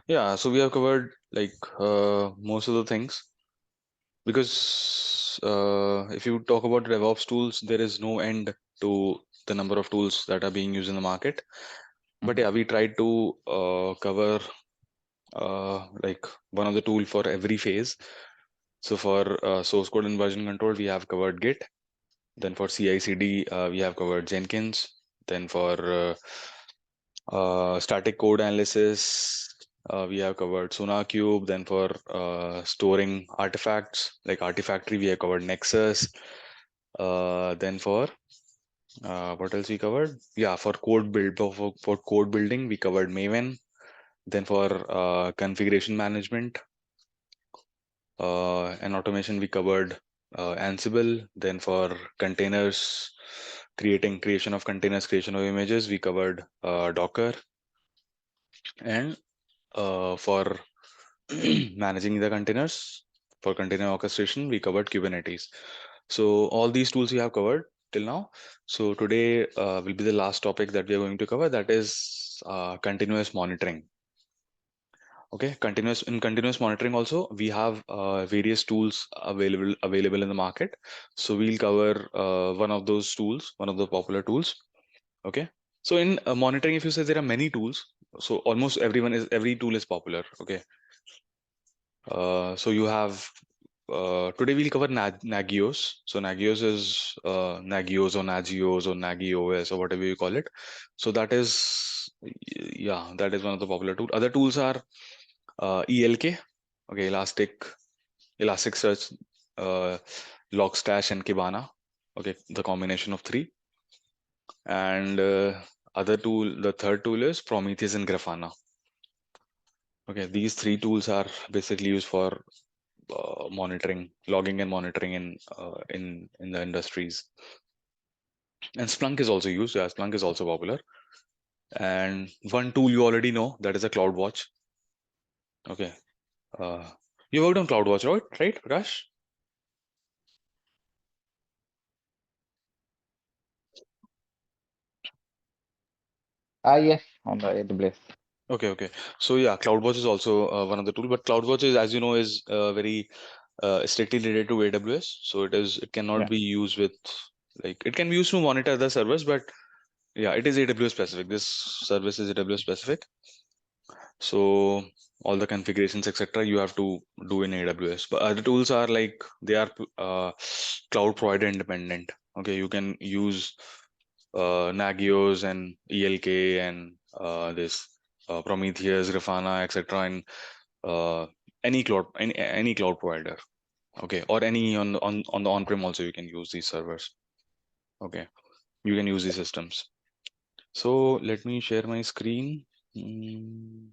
Yeah, so we have covered like most of the things because if you talk about DevOps tools, there is no end to the number of tools that are being used in the market. But Mhm. yeah, we tried to cover like one of the tool for every phase. So for source code and version control, we have covered Git. Then for CI/CD, we have covered Jenkins. Then for static code analysis, we have covered SonarQube. Then for storing artifacts like Artifactory, we have covered Nexus. Then for what else we covered? Yeah, for code build for code building, we covered Maven. Then for configuration management and automation, we covered Ansible. Then for containers, creation of containers, creation of images, we covered Docker. And for managing the containers, for container orchestration, we covered Kubernetes. So all these tools we have covered till now. So today will be the last topic that we are going to cover. That is continuous monitoring. Okay, continuous monitoring also we have various tools available in the market. So we'll cover one of those tools, one of the popular tools. Okay, so in monitoring, if you say there are many tools, so almost every tool is popular. Okay, so you have today we'll cover Nagios. So Nagios is Nagios or Nagios or Nagios or whatever you call it. So that is yeah, that is one of the popular tools. Other tools are ELK, okay, Elasticsearch, uh, Logstash, and Kibana. Okay, the combination of three. And the third tool is Prometheus and Grafana. Okay, these three tools are basically used for monitoring, logging and monitoring in the industries. And Splunk is also used. Yeah, Splunk is also popular. And one tool you already know, that is a CloudWatch. Okay, uh, you worked on CloudWatch, right? Right, Prakash? Yes, on the AWS. Okay, okay. So yeah, CloudWatch is also one of the tool, but CloudWatch is, as you know, is very strictly related to AWS. So it cannot Yeah. be used with like it can be used to monitor the servers, but yeah, it is AWS specific. This service is AWS specific. So all the configurations, etc., you have to do in AWS. But other tools are like they are cloud provider independent. Okay, you can use Nagios and ELK and this Prometheus, Grafana, etc., and uh, any cloud provider. Okay, or any on the on-prem also you can use these servers. Okay, you can use these systems. So let me share my screen. Mm,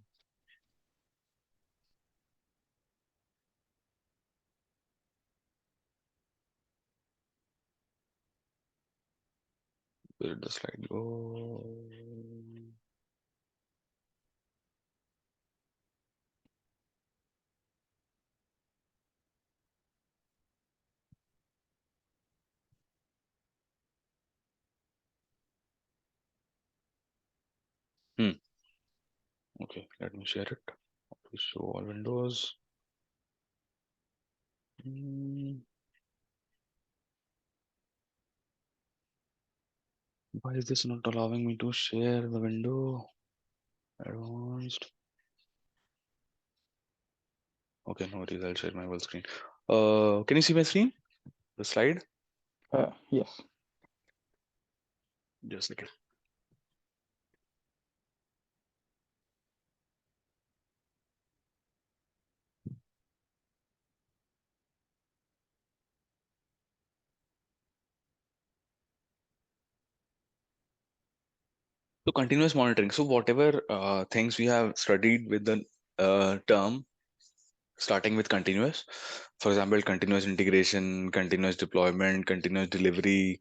where did the slide go? Hmm. Okay, let me share it. Show all windows. Hmm. Why is this not allowing me to share the window? Advanced. Okay, no worries. I'll share my whole screen. Can you see my screen? The slide? Yes. Just a second. So continuous monitoring. So whatever things we have studied with the term, starting with continuous, for example, continuous integration, continuous deployment, continuous delivery.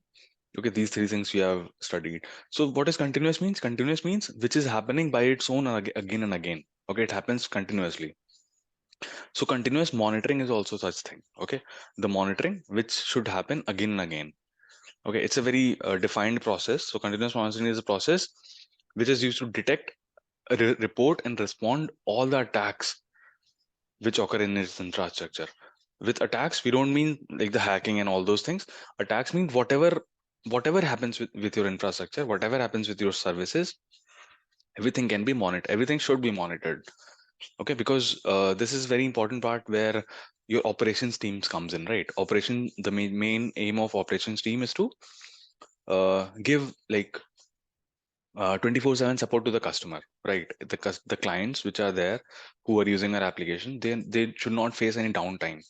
Okay, these three things we have studied. So what does continuous means? Continuous means which is happening by its own again and again. Okay, it happens continuously. So continuous monitoring is also such thing. Okay, the monitoring which should happen again and again. Okay, it's a very defined process. So continuous monitoring is a process which is used to detect report and respond all the attacks which occur in its infrastructure. With attacks, we don't mean like the hacking and all those things. Attacks mean whatever happens with your infrastructure, whatever happens with your services, everything can be monitored. Everything should be monitored. Okay, because this is very important part where your operations teams comes in, right? The main aim of operations team is to give like 24/7 support to the customer, right? The clients which are there who are using our application, they should not face any downtime,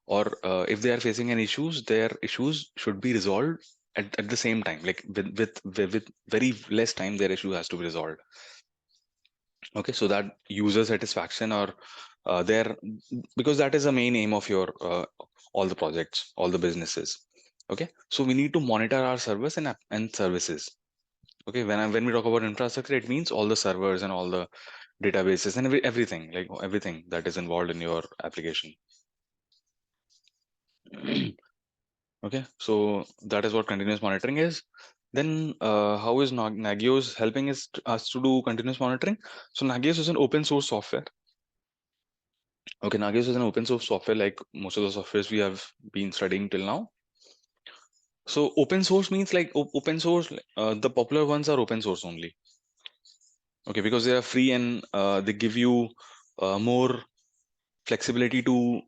or if they are facing any issues, their issues should be resolved at the same time, like with very less time their issue has to be resolved. Okay, so that user satisfaction or there, because that is the main aim of your all the projects, all the businesses. Okay, so we need to monitor our servers and services. Okay, when we talk about infrastructure, it means all the servers and all the databases and everything, like everything that is involved in your application. Okay, so that is what continuous monitoring is. Then how is Nagios helping us to do continuous monitoring? So Nagios is an open source software. Okay, Nagios is an open source software like most of the softwares we have been studying till now. So open source means like open source, the popular ones are open source only. Okay, because they are free and they give you more flexibility to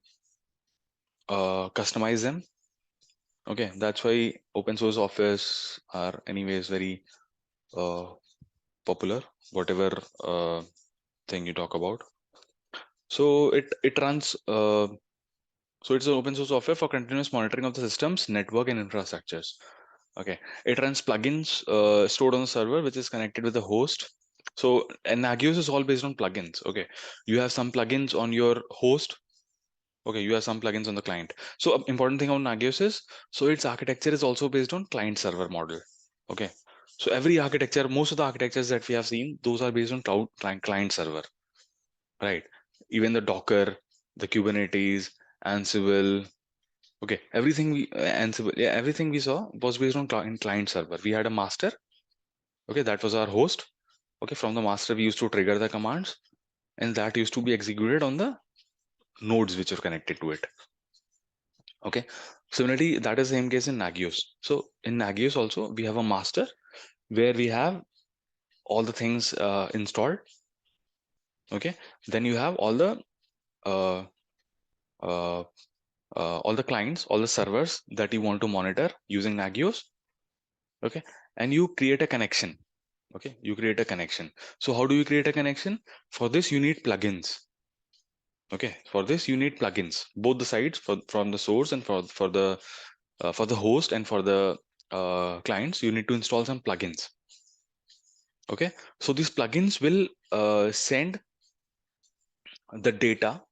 customize them. Okay, that's why open source softwares are anyways very uh, popular, whatever thing you talk about. So it runs. So it's an open source software for continuous monitoring of the systems, network, and infrastructures. Okay, it runs plugins stored on the server, which is connected with the host. So and Nagios is all based on plugins. Okay, you have some plugins on your host. Okay, you have some plugins on the client. So important thing on Nagios is, so its architecture is also based on client server model. Okay, so every architecture, most of the architectures that we have seen, those are based on cloud client server, right? Even the Docker, the Kubernetes, Ansible. Okay, everything Ansible, yeah, everything we saw was based on client server. We had a master. Okay, that was our host. Okay, from the master we used to trigger the commands, and that used to be executed on the nodes which are connected to it. Okay, similarly, that is the same case in Nagios. So in Nagios also we have a master where we have all the things installed. Okay, then you have uh, uh, all the clients, all the servers that you want to monitor using Nagios. Okay, and you create a connection. Okay, you create a connection. So how do you create a connection? For this you need plugins. Okay, for this you need plugins, both the sides, from the source and for the host and for the clients. You need to install some plugins. Okay, so these plugins will send the data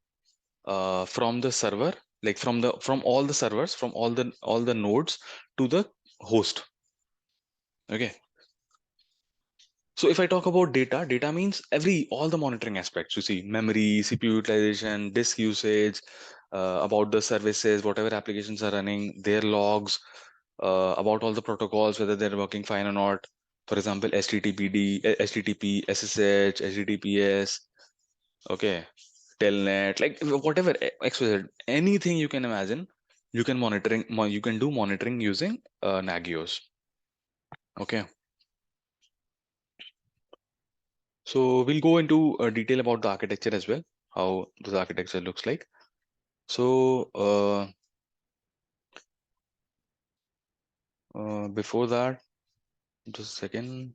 from the server, like from all the servers, from all the nodes to the host. Okay, so if I talk about data means all the monitoring aspects. You see, memory, CPU utilization, disk usage, about the services, whatever applications are running, their logs, about all the protocols, whether they're working fine or not. For example, HTTPD, HTTP, SSH, HTTPS, okay, telnet, like whatever, XYZ, anything you can imagine, you can do monitoring using Nagios. Okay, so we'll go into detail about the architecture as well, how this architecture looks like. So before that, just a second.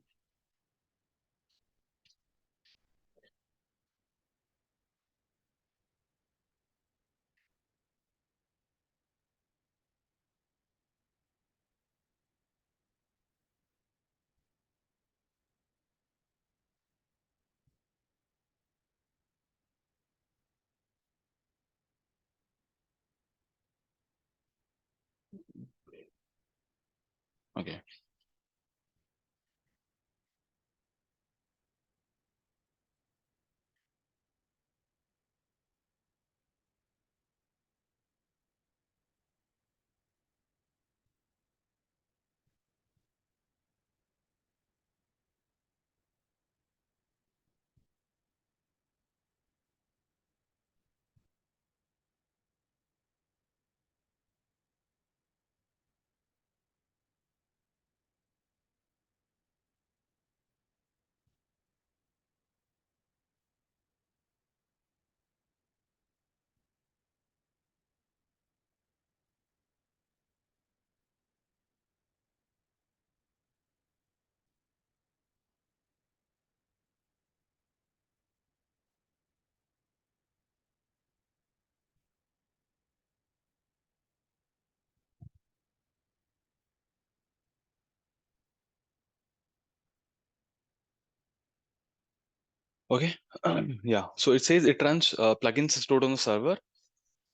Okay, Okay. Yeah. So it says it runs plugins stored on the server.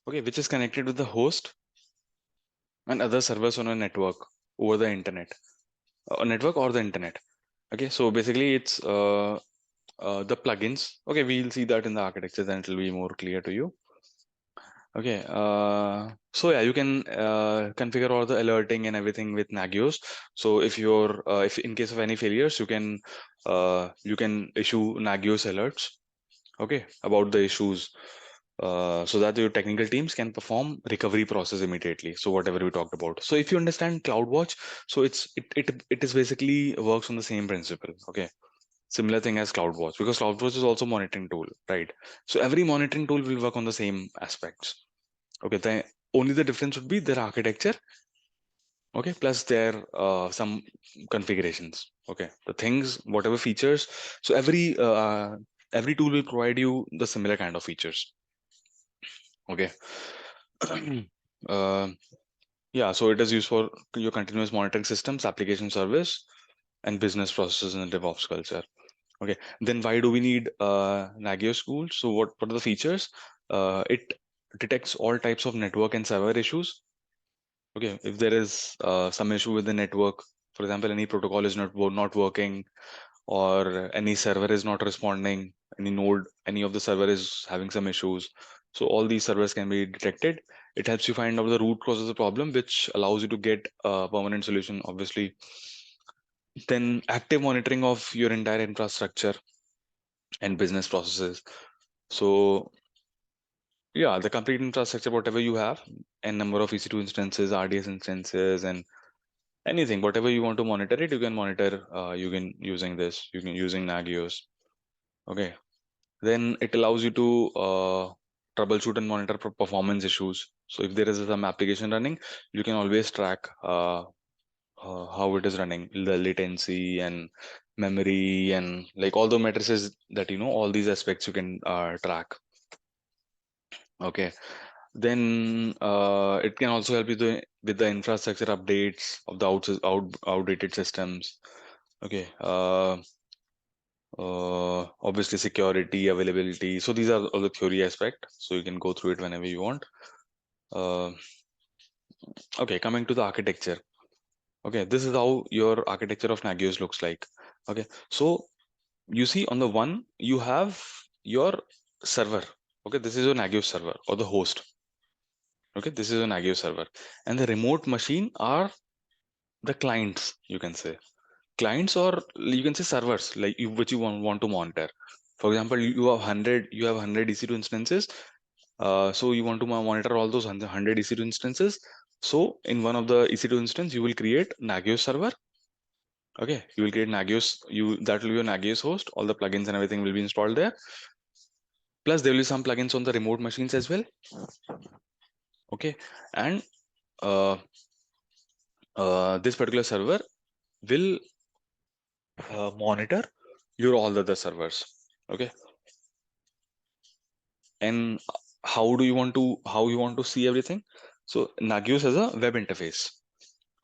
Okay, which is connected with the host and other servers on a network over the internet, a network or the internet. Okay. So basically, it's the plugins. Okay, we'll see that in the architecture, then it will be more clear to you. Okay, so yeah, you can configure all the alerting and everything with Nagios. So if in case of any failures, you can issue Nagios alerts. Okay, about the issues, so that your technical teams can perform recovery process immediately. So whatever we talked about. So if you understand CloudWatch, so it is basically works on the same principle. Okay, similar thing as CloudWatch, because CloudWatch is also monitoring tool, right? So every monitoring tool will work on the same aspects. Okay, the only the difference would be their architecture. Okay, plus their some configurations. Okay, the things, whatever features. So every tool will provide you the similar kind of features. Okay. uh, yeah, so it is used for your continuous monitoring systems, application service, and business processes in the DevOps culture. Okay, then why do we need Nagios tools? So what are the features? It detects all types of network and server issues. Okay, if there is some issue with the network, for example, any protocol is not working, or any server is not responding, any of the server is having some issues. So all these servers can be detected. It helps you find out the root cause of the problem, which allows you to get a permanent solution, obviously. Then active monitoring of your entire infrastructure and business processes. So yeah, the complete infrastructure, whatever you have, and number of EC2 instances, RDS instances, and anything, whatever you want to monitor it, you can monitor. You can using this. You can using Nagios. Okay. Then it allows you to troubleshoot and monitor performance issues. So if there is some application running, you can always track how it is running, the latency and memory, and like all the matrices that all these aspects you can track. Okay. Then it can also help you with the infrastructure updates of the outdated systems. Okay. Obviously security, availability. So these are all the theory aspect. So you can go through it whenever you want. Uh, okay, coming to the architecture. Okay, this is how your architecture of Nagios looks like. Okay, so you see on the one you have your server. Okay, this is your Nagios server or the host. Okay, this is a Nagios server, and the remote machine are the clients. You can say clients, or you can say servers, like which you want to monitor. For example, you have 100 EC2 instances. So you want to monitor all those 100 EC2 instances. So in one of the EC2 instance, you will create Nagios server. Okay, you will create Nagios. That will be your Nagios host. All the plugins and everything will be installed there. Plus, there will be some plugins on the remote machines as well. Okay, and uh, this particular server will monitor your all the other servers. Okay, and how you want to see everything. So Nagios has a web interface.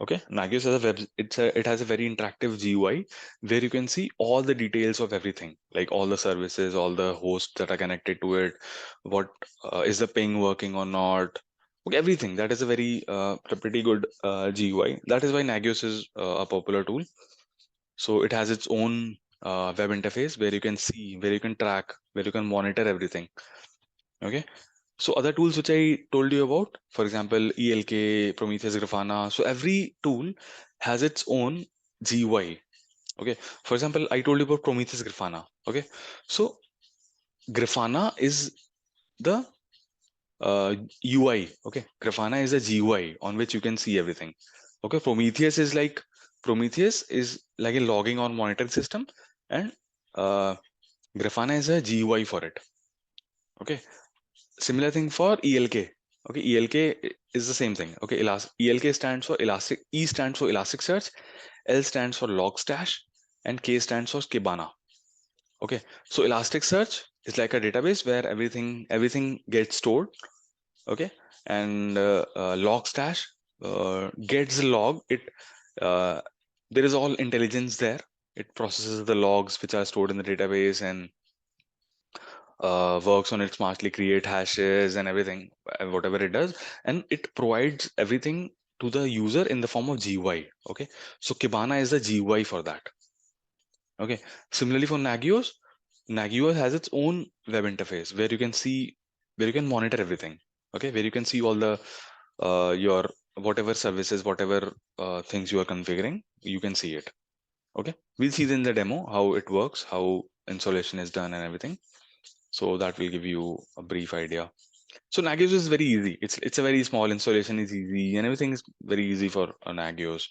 Okay, Nagios has a web. It has a very interactive GUI where you can see all the details of everything, like all the services, all the hosts that are connected to it, what is the ping working or not. Okay, everything. That is a pretty good GUI. That is why Nagios is a popular tool. So it has its own web interface where you can see, where you can track, where you can monitor everything. Okay. So other tools which I told you about, for example, ELK, Prometheus, Grafana. So every tool has its own GUI. Okay. For example, I told you about Prometheus Grafana. Okay. So Grafana is the UI. Okay. Grafana is a GUI on which you can see everything. Okay. Prometheus is like a logging or monitoring system, and uh, Grafana is a GUI for it. Okay. Similar thing for ELK. Okay, ELK is the same thing. Okay, ELK stands for Elastic. E stands for Elasticsearch. L stands for Logstash, and K stands for Kibana. Okay, so Elasticsearch is like a database where everything gets stored. Okay, and Logstash gets the log. Uh, there is all intelligence there. It processes the logs which are stored in the database, and works on it smartly, create hashes and everything, whatever it does, and it provides everything to the user in the form of GUI. Okay, so Kibana is the GUI for that. Okay, similarly for Nagios, Nagios has its own web interface where you can see, where you can monitor everything. Okay, where you can see all the your whatever services, whatever things you are configuring, you can see it. Okay, we'll see in the demo how it works, how installation is done and everything. So that will give you a brief idea. So Nagios is very easy. It's a very small installation, is easy, and everything is very easy for Nagios.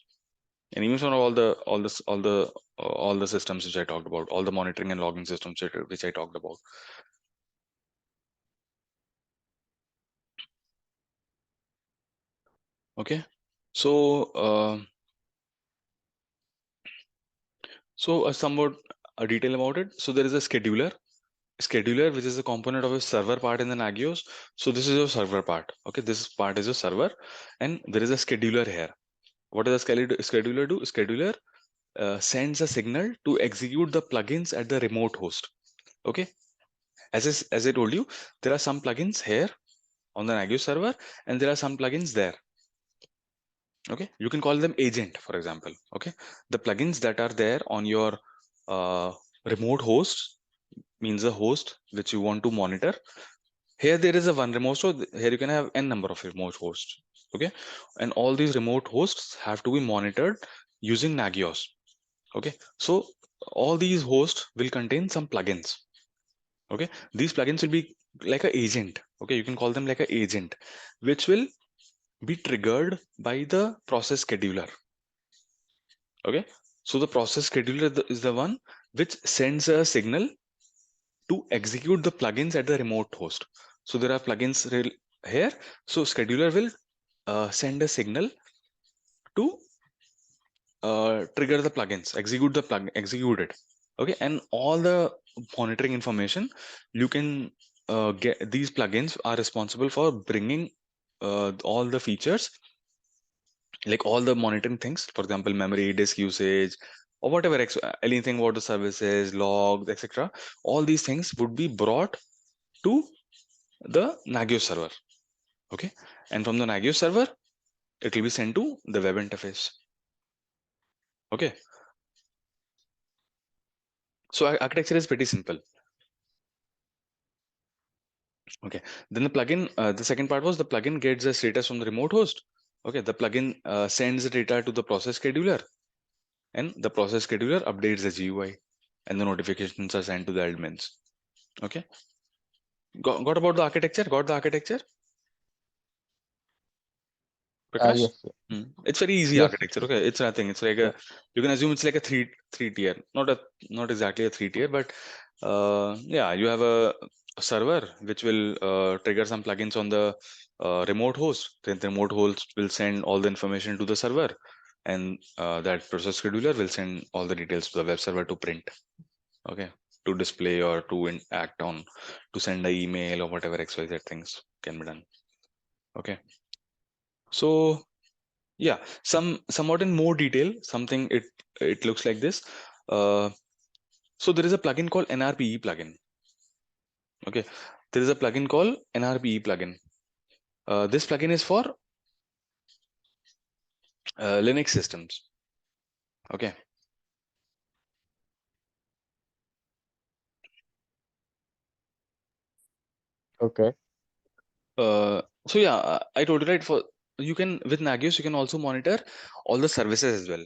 And even for all the systems which I talked about, all the monitoring and logging systems which I talked about. Okay, so somewhat a detail about it. So there is a scheduler which is a component of a server part in the Nagios. So this is your server part. Okay, this part is your server, and there is a scheduler here. What does a scheduler do? Scheduler sends a signal to execute the plugins at the remote host. Okay, as I told you, there are some plugins here on the Nagios server, and there are some plugins there. Okay, you can call them agent, for example. Okay, the plugins that are there on your uh, remote host means the host which you want to monitor. Here there is a one remote host. Here you can have n number of remote hosts. Okay, and all these remote hosts have to be monitored using Nagios. Okay, so all these hosts will contain some plugins. Okay, these plugins will be like a agent. Okay, you can call them like a agent, which will be triggered by the process scheduler. Okay, so the process scheduler is the one which sends a signal to execute the plugins at the remote host. So there are plugins here. So scheduler will send a signal to trigger the plugins, execute the plug, execute it. Okay, and all the monitoring information you can get. These plugins are responsible for bringing all the features, like all the monitoring things. For example, memory, disk usage, or whatever anything about the services, logs, etc. All these things would be brought to the Nagios server. Okay, and from the Nagios server, it will be sent to the web interface. Okay, so architecture is pretty simple. Okay, then the plugin, the second part was the plugin gets the status from the remote host. Okay, the plugin sends the data to the process scheduler, and the process scheduler updates the GUI, and the notifications are sent to the admins. Okay, got about the architecture? Got the architecture? Prakash? Yes, yes, It's very easy yes, architecture. Okay, it's nothing. It's like yeah, a, you can assume it's like a three tier, not exactly a three tier, but yeah, you have a server which will trigger some plugins on the remote host. Then the remote host will send all the information to the server, and that process scheduler will send all the details to the web server to print. Okay, to display or to act on, to send an email or whatever XYZ things can be done. Okay, so yeah, somewhat in more detail, something it looks like this. Uh, so there is a plugin called NRPE plugin. Okay, there is a plugin called NRPE plugin. This plugin is for Linux systems. Okay, okay, so yeah, I told you right. For you can with Nagios you can also monitor all the services as well.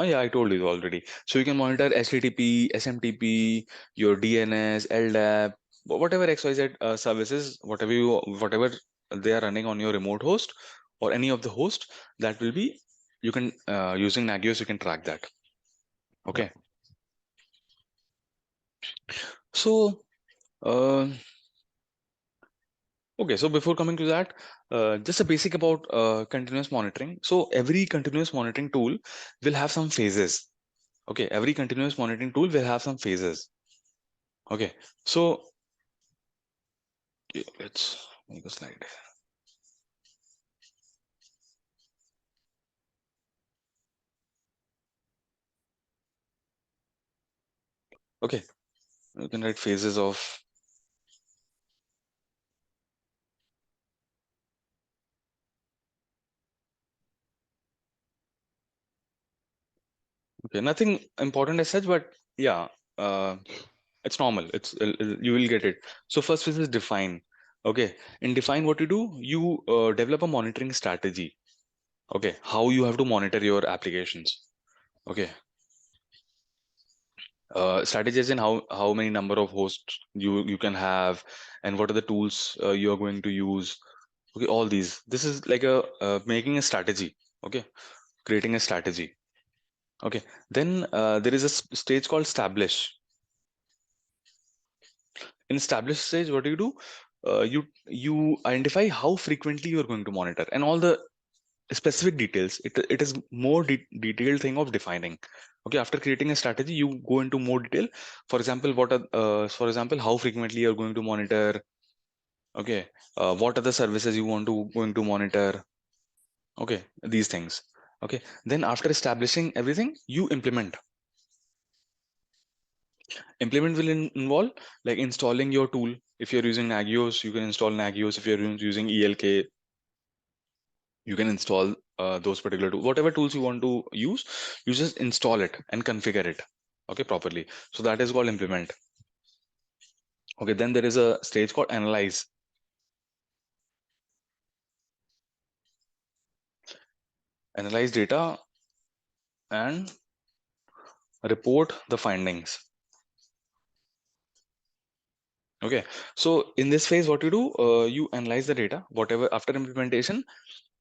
Yeah, I told you already. So you can monitor HTTP, SMTP, your DNS, LDAP, whatever XYZ services, whatever they are running on your remote host or any of the host, that will be, you can using Nagios you can track that. yeah, Okay, so. Uh, Okay, so before coming to that, just a basic about continuous monitoring. So every continuous monitoring tool will have some phases. Okay, every continuous monitoring tool will have some phases. Okay, so let's make a slide. Okay, you can write phases of. Okay, nothing important as such, but yeah, uh, it's normal. It's you will get it. So first phase is define. Okay, in define what you do, you develop a monitoring strategy. Okay, how you have to monitor your applications. Okay, strategies in how many number of hosts you can have, and what are the tools you are going to use. Okay, all these. This is like a making a strategy. Okay, creating a strategy. Okay, then there is a stage called establish. In established stage, what do you do? You identify how frequently you are going to monitor and all the specific details. It is more detailed thing of defining. Okay, after creating a strategy, you go into more detail. For example, for example, how frequently you're going to monitor. Okay, what are the services you want to going to monitor. Okay, these things. Okay, then after establishing everything, you implement will involve like installing your tool. If you're using nagios, you can install nagios. If you're using elk, you can install those particular tools. Whatever tools you want to use, you just install it and configure it, okay, properly. So that is called implement. Okay, then there is a stage called analyze. Analyze data and report the findings. Okay, so in this phase what you do, you analyze the data whatever. After implementation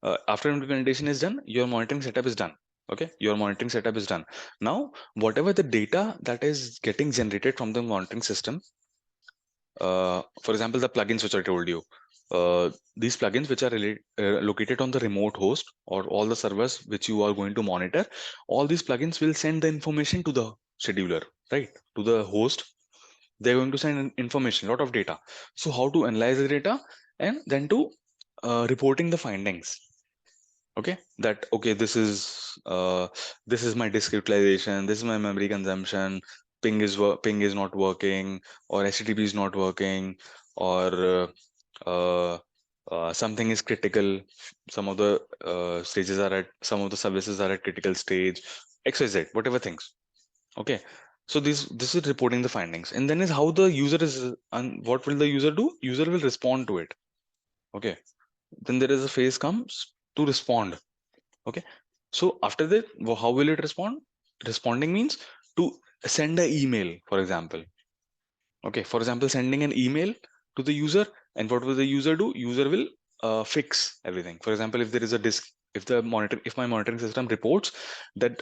is done, your monitoring setup is done. Okay, your monitoring setup is done. Now whatever the data that is getting generated from the monitoring system, for example, the plugins which I told you, these plugins which are located on the remote host or all the servers which you are going to monitor, all these plugins will send the information to the scheduler, right, to the host. They're going to send information, a lot of data. So how to analyze the data, and then to reporting the findings. Okay, that okay, this is my disk utilization, this is my memory consumption, ping is not working, or http is not working, or something is critical. Some of the stages are at some of the services are at critical stage, xyz, whatever things. Okay, so this is reporting the findings, and then is how the user is, and what will the user do? User will respond to it. Okay, then there is a phase comes to respond. Okay, so after that, how will it respond? Responding means to send an email, for example. Okay, for example, sending an email to the user, and what will the user do? User will fix everything. For example, if there is a disk, if my monitoring system reports that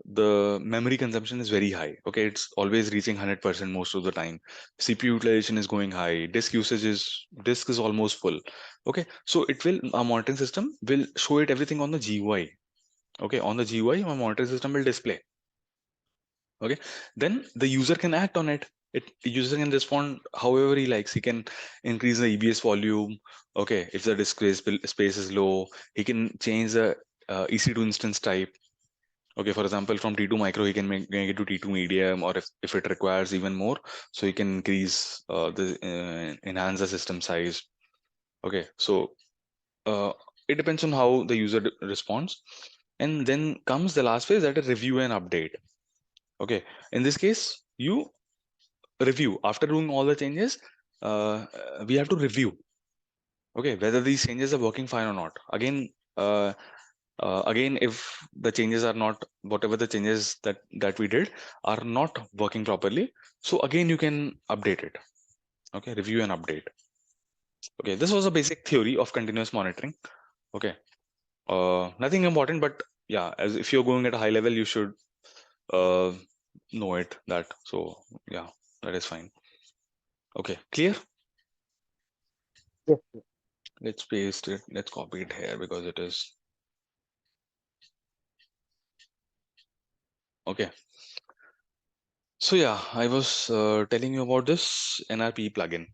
the memory consumption is very high. Okay, it's always reaching 100% most of the time. CPU utilization is going high. Disk is almost full. Okay, so it will our monitoring system will show it everything on the GUI. Okay, on the GUI, my monitoring system will display. Okay, then the user can act on it. User can respond however he likes. He can increase the EBS volume. Okay, if the space is low, he can change the EC2 instance type. Okay, for example, from T2 micro, he can make it to T2 medium, or if it requires even more, so he can enhance the system size. Okay, so uh, it depends on how the user responds. And then comes the last phase, that is review and update. Okay, in this case, you review after doing all the changes. We have to review. Okay, whether these changes are working fine or not. Uh, again, if the changes are not, whatever the changes that we did are not working properly, so again you can update it. Okay, review and update. Okay, this was a basic theory of continuous monitoring. Okay, nothing important, but yeah, as if you're going at a high level, you should uh, know it. That so yeah, that is fine. Okay, clear. Yes, yes. Let's paste it. Let's copy it here because it is okay. So yeah, I was telling you about this NRP plugin.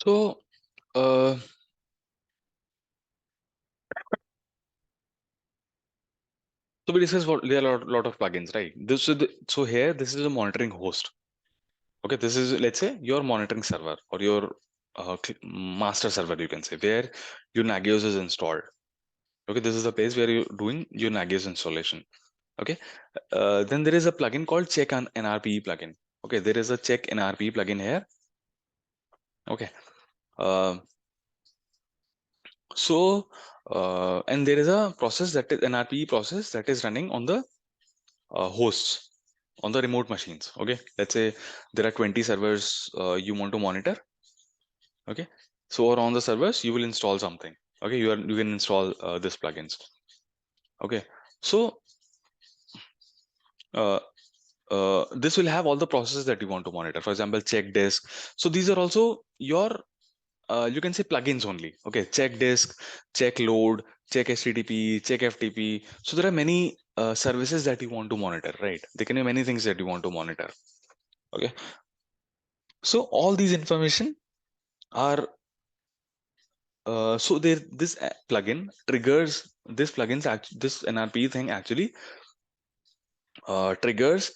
So uh, So we discussed what there are a lot of plugins, right? So here this is a monitoring host. Okay, this is, let's say, your monitoring server or your master server, you can say, where your Nagios is installed. Okay, this is the place where you're doing your Nagios installation. Okay, then there is a plugin called check on NRPE plugin. Okay, there is a check NRPE plugin here. Okay, uh, so and there is a process, that is NRPE process, that is running on the hosts, on the remote machines. Okay, let's say there are 20 servers you want to monitor. Okay, so on the servers you will install something. Okay, you can install this plugins. Okay, so uh, this will have all the processes that you want to monitor. For example, check disk. So these are also your you can say plugins only. Okay, check disk, check load, check HTTP, check FTP. So there are many services that you want to monitor, right? There can be many things that you want to monitor. Okay, so all these information are so there this plugin triggers, this NRP thing actually triggers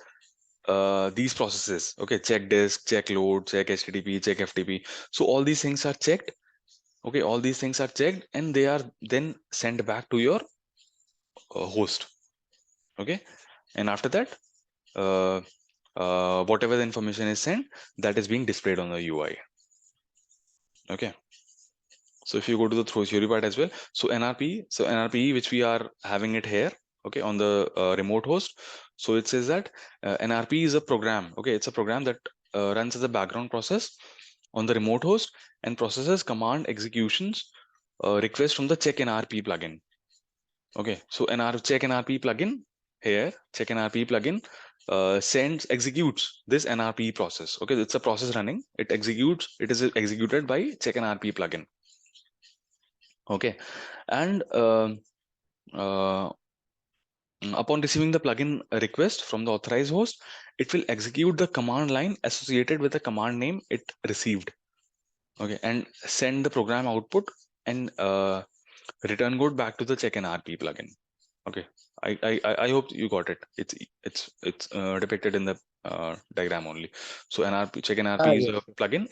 these processes. Okay, check disk, check load, check HTTP, check FTP. So all these things are checked. Okay, all these things are checked and they are then sent back to your host. Okay, and after that, uh, whatever the information is sent, that is being displayed on the UI. Okay, so if you go to the theory part as well, so NRPE, which we are having it here, okay, on the remote host. So it says that NRP is a program. Okay, it's a program that runs as a background process on the remote host and processes command executions request from the check NRP plugin. Okay, so check NRP plugin here, check NRP plugin executes this NRP process. Okay, it's a process running. It is executed by check NRP plugin. Okay, and uh, upon receiving the plugin request from the authorized host, it will execute the command line associated with the command name it received. Okay, and send the program output and return code back to the check NRP plugin. Okay, I hope you got it. It's depicted in the diagram only. So NRP check NRP is Yes, a yes. plugin.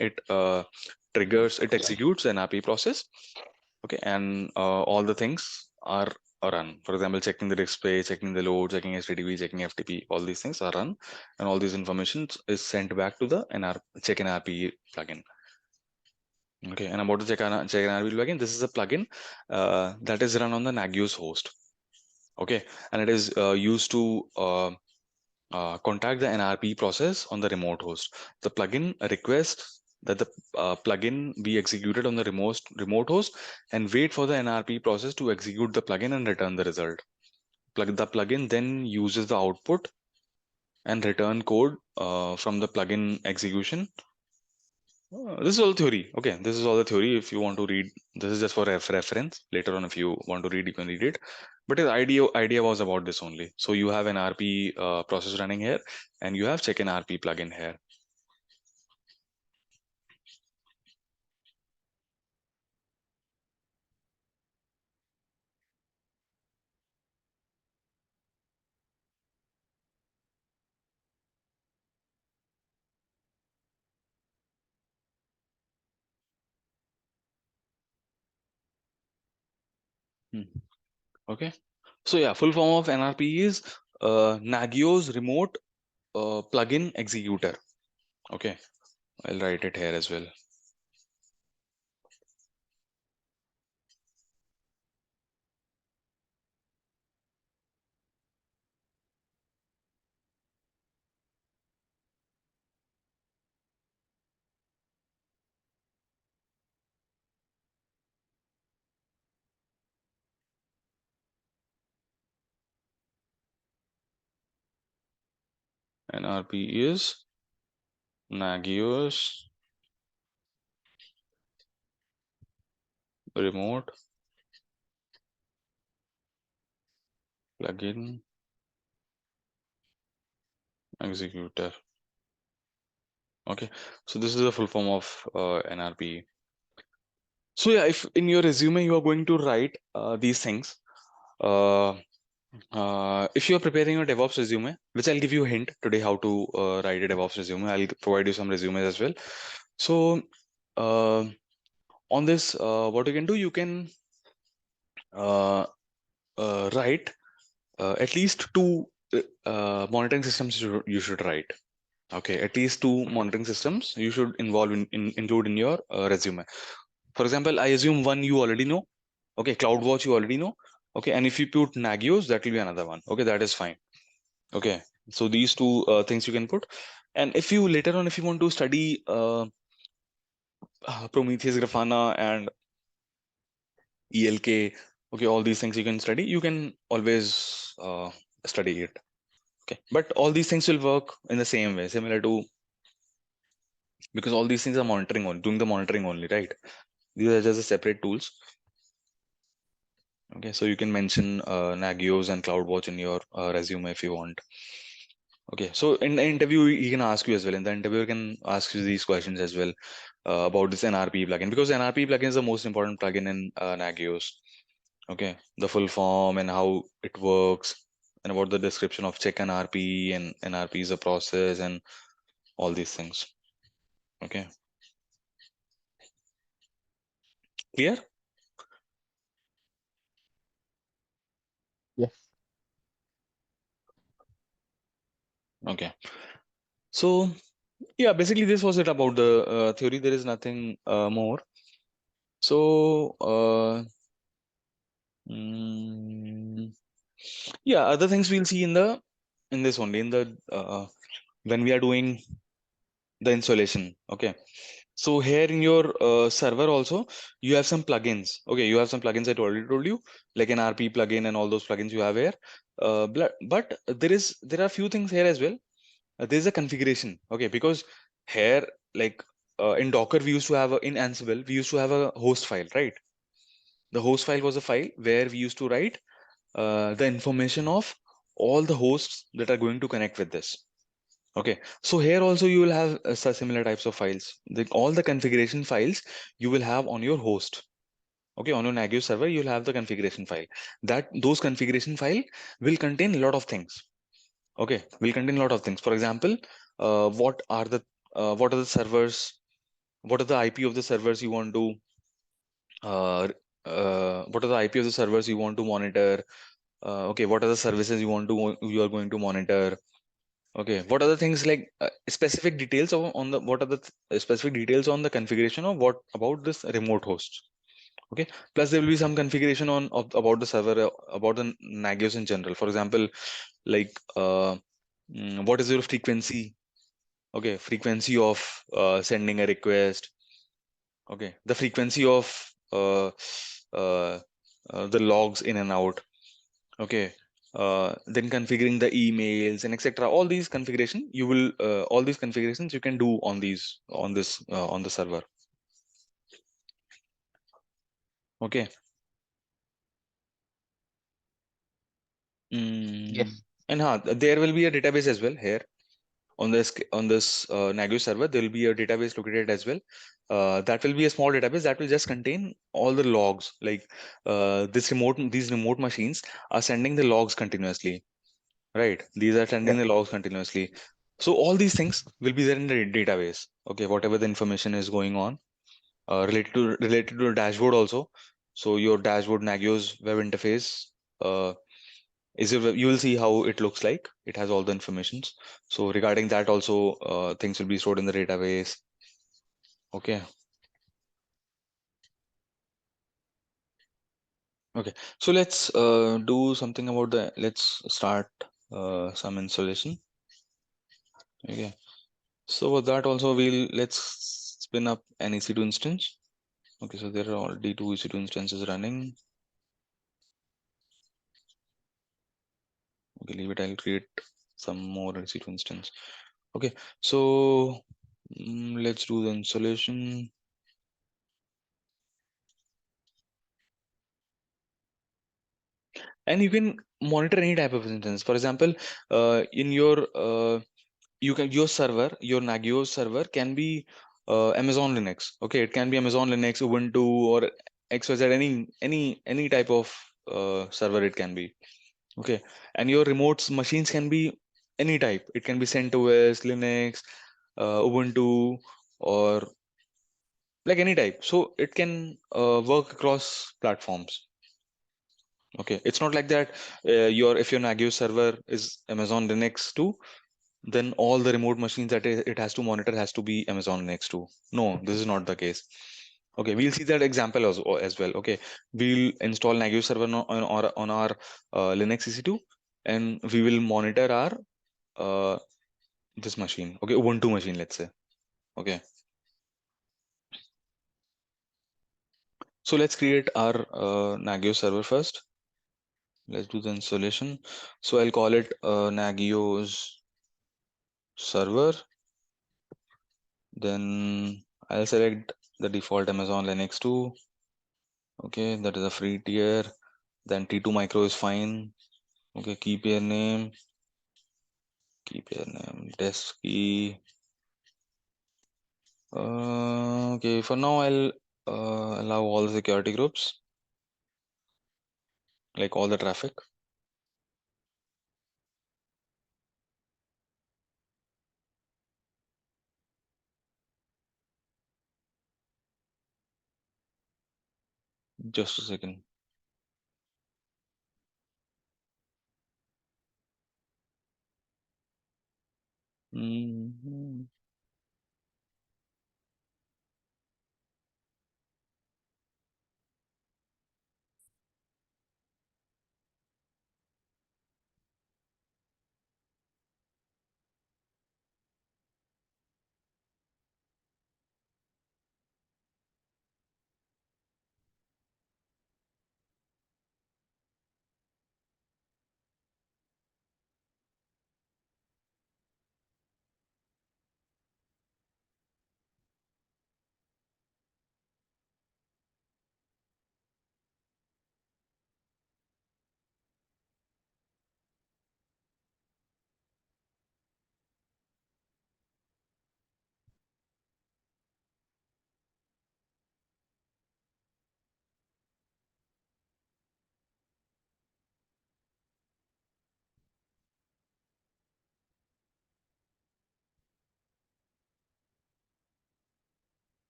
It executes the NRP process. Okay, and all the things are run. For example, checking the display, checking the load, checking HTTP, checking FTP. All these things are run, and all these information is sent back to the check NRP plugin. Okay, and about the check NRP plugin, this is a plugin that is run on the Nagios host. Okay, and it is used to contact the NRP process on the remote host. The plugin requests that the plugin be executed on the remote host and wait for the NRP process to execute the plugin and return the result. The plugin then uses the output and return code from the plugin execution. This is all theory. Okay, this is all the theory. If you want to read, this is just for reference. Later on, if you want to read, you can read it. But the idea was about this only. So you have an RP process running here, and you have check an RP plugin here. Hmm. Okay. So yeah, full form of NRP is Nagios remote plugin executor. Okay, I'll write it here as well. NRP is Nagios remote plugin executor. Okay, so this is the full form of NRP. So yeah, if in your resume you are going to write these things, uh, If you are preparing your DevOps resume, which I'll give you a hint today how to write a DevOps resume, I'll provide you some resumes as well. So uh, on this, what you can do, you can uh, write at least two monitoring systems you should write. Okay, at least two monitoring systems you should involve include in your resume. For example, I assume one you already know. Okay, CloudWatch you already know. Okay, and if you put Nagios, that will be another one. Okay, that is fine. Okay, so these two things you can put. And if you later on, if you want to study Prometheus, Grafana, and ELK, okay, all these things you can study. You can always study it. Okay, but all these things will work in the same way, similar to, because all these things are monitoring on doing the monitoring only, right? These are just the separate tools. Okay, so you can mention Nagios and CloudWatch in your resume if you want. Okay, so in the interview, he can ask you as well. In the interviewer can ask you these questions as well about this NRP plugin, because NRP plugin is the most important plugin in Nagios. Okay, the full form and how it works, and about the description of check NRP, and NRP is a process, and all these things. Okay, clear? Yes. Okay, so yeah, basically this was it about the theory. There is nothing more. So mm, yeah, other things we'll see in the in this only in the when we are doing the installation. Okay, so here in your server also you have some plugins. Okay, you have some plugins I already told you, like an RP plugin and all those plugins you have here. But there are few things here as well. There's a configuration. Okay, because here, like in Docker we used to have in Ansible we used to have a host file, right? The host file was a file where we used to write the information of all the hosts that are going to connect with this. Okay, so here also you will have similar types of files. All the configuration files you will have on your host. Okay, on your Nagios server, you'll have the configuration file. That those configuration file will contain a lot of things. Okay, will contain a lot of things. For example, what are the servers? What are the IP of the servers you want to uh, what are the IP of the servers you want to monitor? Okay, what are the services you are going to monitor? Okay, what are the things like specific details on the what are the specific details on the configuration of what about this remote host? Okay, plus there will be some configuration about the server about the Nagios in general. For example, like what is your frequency? Okay, frequency of sending a request. Okay, the frequency of uh, the logs in and out. Okay, then configuring the emails and etc. All these configuration you will all these configurations you can do on these on this on the server. Okay. Mm. Yes. And there will be a database as well here on this Nagios server. There will be a database located as well. That will be a small database that will just contain all the logs. Like these remote machines are sending the logs continuously. Right. These are sending Yeah. the logs continuously. So all these things will be there in the database. Okay, whatever the information is going on, related to the dashboard also. So your dashboard Nagios web interface you will see how it looks like. It has all the informations. So regarding that also, things will be stored in the database. Okay. Okay. So let's do something about the. Let's start some installation. Okay. So with that also let's spin up an EC2 instance. Okay, so there are already two EC2 instances running. Okay, leave it. I'll create some more EC2 instance. Okay, so let's do the installation. And you can monitor any type of instance. For example, in your your server, your Nagios server can be Amazon Linux. Okay, it can be Amazon Linux, Ubuntu, or XYZ, any type of server it can be. Okay, and your remote machines can be any type. It can be CentOS, Linux, Ubuntu, or like any type. So it can work across platforms. Okay, it's not like that. Your if your Nagios server is Amazon Linux too, then all the remote machines that it has to monitor has to be Amazon Linux too. No, this is not the case. Okay, we'll see that example as well. Okay, we'll install Nagios server on our Linux EC2, and we will monitor our this machine. Okay, Ubuntu machine, let's say. Okay, so let's create our Nagios server first. Let's do the installation. So I'll call it Nagios server. Then I'll select the default Amazon Linux 2. Okay, that is a free tier. Then T2 micro is fine. Okay, keep your name, desk key. Okay, for now I'll allow all the security groups, like all the traffic. Just a second. Mhm.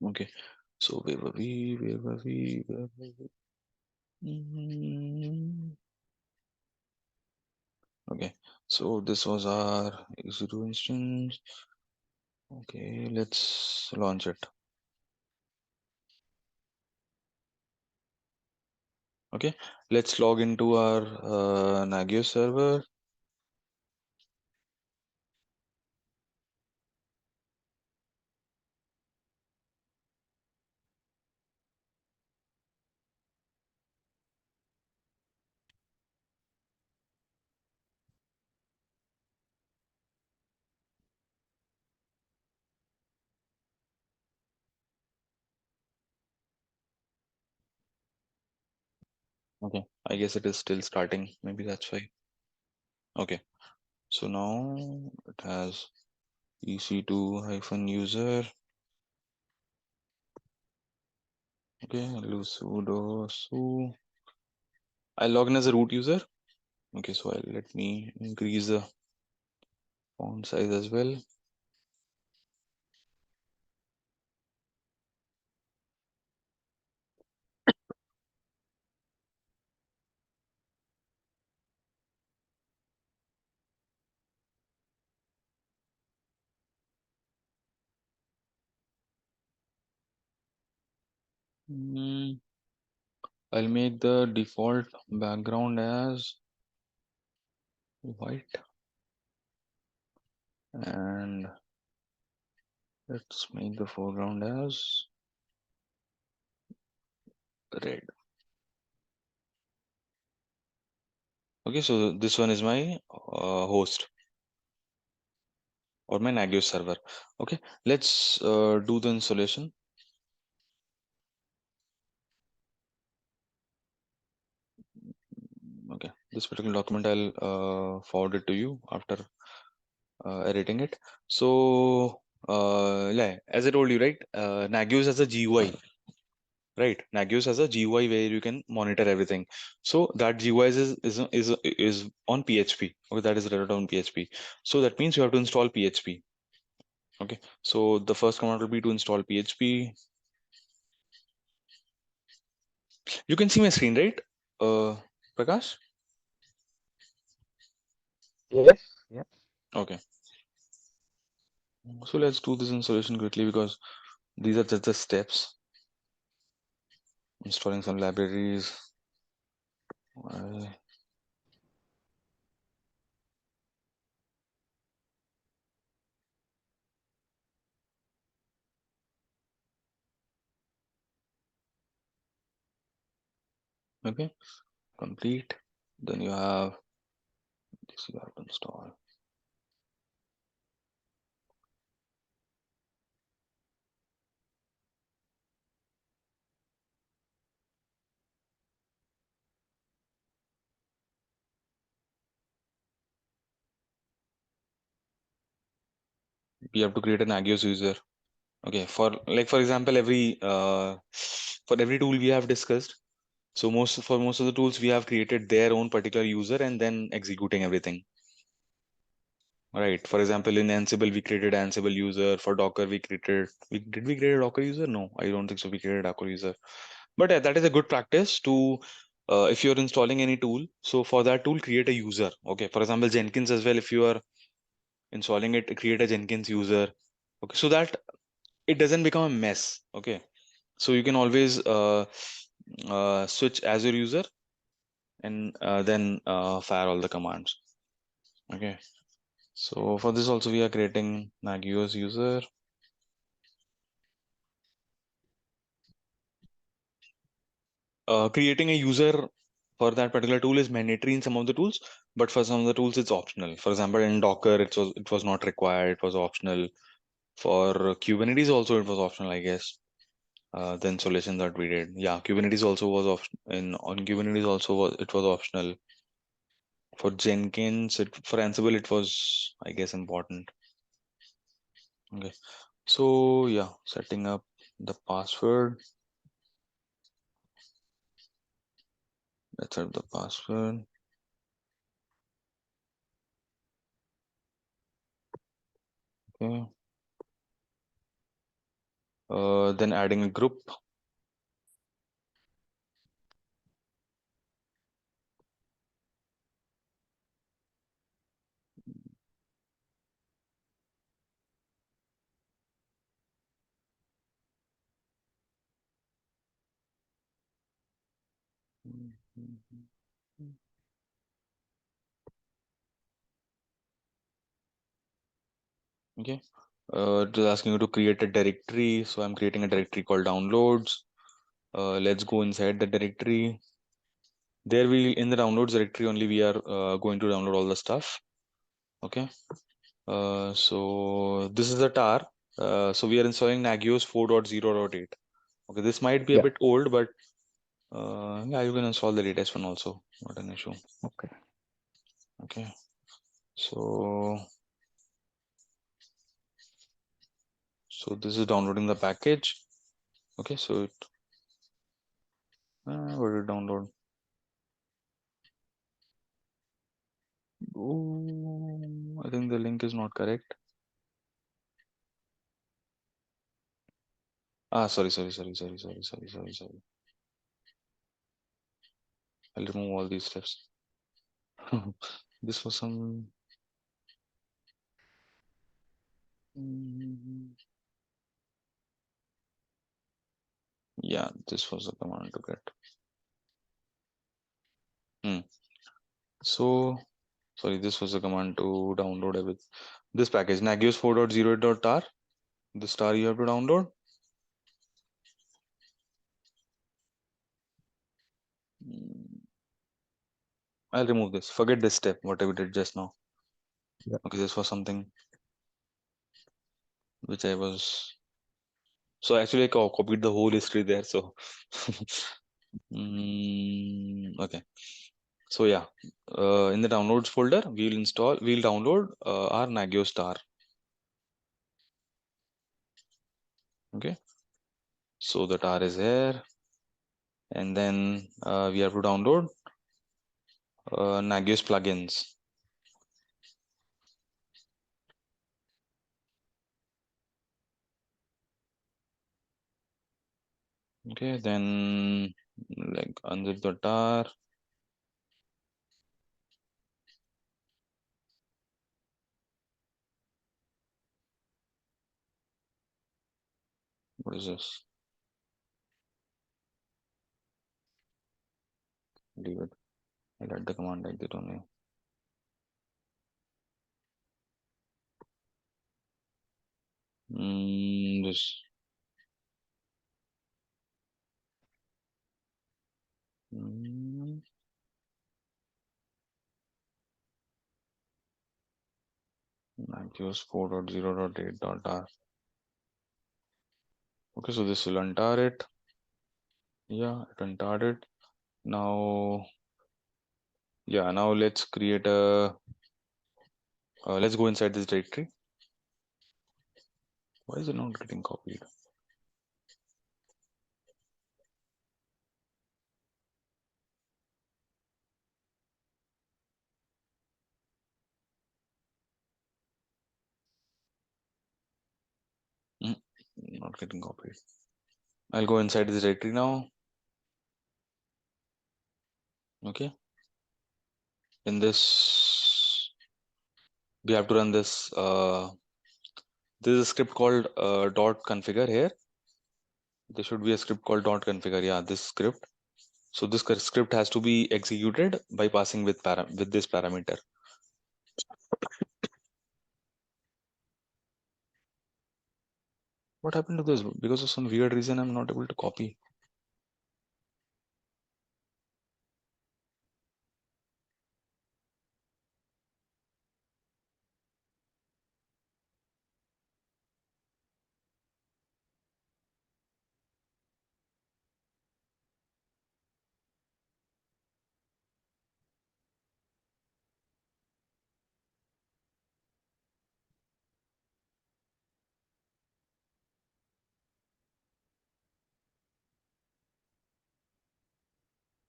Okay, so where were we? Where were we? Where were we? Okay, so this was our EC2 instance. Okay, let's launch it. Okay, let's log into our Nagios server. Okay, I guess it is still starting. Maybe that's why. Okay, so now it has EC2 hyphen user. Okay, sudo su. I log in as a root user. Okay, so let me increase the font size as well. Mm, I'll make the default background as white, and let's make the foreground as red. Okay, so this one is my host or my Nagios server. Okay, let's do the installation. Okay, this particular document I'll forward it to you after editing it. So yeah, as I told you, right, Nagios has a GUI. right? Nagios has a GUI where you can monitor everything. So that GUI is on PHP. Okay, that is written on PHP. So that means you have to install PHP. Okay, so the first command will be to install PHP. You can see my screen, right? Prakash? Yes. Yeah. Okay. So let's do this installation quickly because these are just the steps. Installing some libraries. Uh, Okay, complete. Then you have this you have to install. We have to create an Agios user. Okay, for example, every for every tool we have discussed. So most of the tools we have created their own particular user and then executing everything. Right. For example, in Ansible we created Ansible user. For Docker did we create a Docker user? No, I don't think so. We created a Docker user. But that is a good practice to if you're installing any tool. So for that tool, create a user. Okay. For example, Jenkins as well. If you are installing it, create a Jenkins user. Okay. So that it doesn't become a mess. Okay. So you can always switch as your user and then fire all the commands. Okay. So for this also we are creating Nagios user. Creating a user for that particular tool is mandatory in some of the tools, but for some of the tools it's optional. For example, in Docker it was not required, it was optional. For Kubernetes also it was optional, I guess. The installation that we did, yeah, Kubernetes also was option in on Kubernetes also was optional. For Jenkins, for Ansible it was, I guess, important. Okay, so yeah, setting up the password. Let's set the password. Okay. Then adding a group. Okay. It is asking you to create a directory. So I'm creating a directory called downloads. Let's go inside the directory. There we in the downloads directory only we are going to download all the stuff. Okay. So this is the tar. So we are installing Nagios 4.0.8. Okay, this might be a Yeah. bit old, but yeah, you can install the latest one also. Not an issue. Okay. Okay. So this is downloading the package. Okay, so where did it download? Oh, I think the link is not correct. Sorry. I'll remove all these steps. This was some. Mm, Yeah, this was the command to get. Hmm. So, sorry, this was the command to download everything. This package, Nagios 4.0.tar. This tar you have to download. Mm, I'll remove this. Forget this step, whatever we did just now. Yeah. Okay, this was something which I was. So actually, I copied the whole history there. So, okay. So yeah, in the downloads folder, we'll download our Nagios star. Okay. So the tar is here. and then we have to download Nagios plugins. Okay, then like unzip the tar. What is this? Leave it. I'll add the command like that only. This. Nagios 4.0.8.r. Okay, so this will untar it. Yeah, it untarred it. Now, yeah, now let's create a. Let's go inside this directory. Why is it not getting copied? Mm, Not getting copied. I'll go inside this directory now. Okay. In this, we have to run this. This is a script called dot configure here. There should be a script called dot configure. Yeah, this script. So this script has to be executed by passing with this parameter. What happened to this? Because of some weird reason, I'm not able to copy.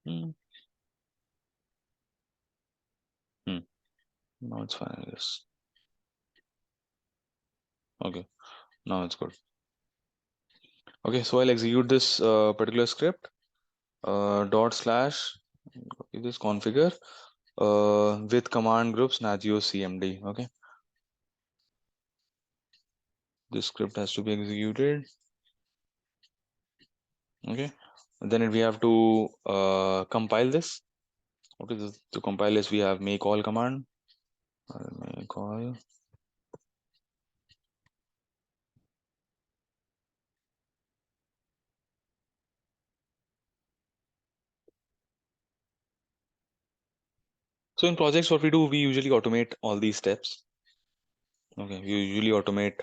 Hmm. Hmm. Now it's fine, I guess. Okay, now it's good. Okay, so I'll execute this particular script. Dot slash this configure with command groups nagios cmd. Okay, this script has to be executed. Okay, and then we have to compile this. Okay, to compile this we have make all command. Make all. So in projects, what we do, we usually automate all these steps. Okay, we usually automate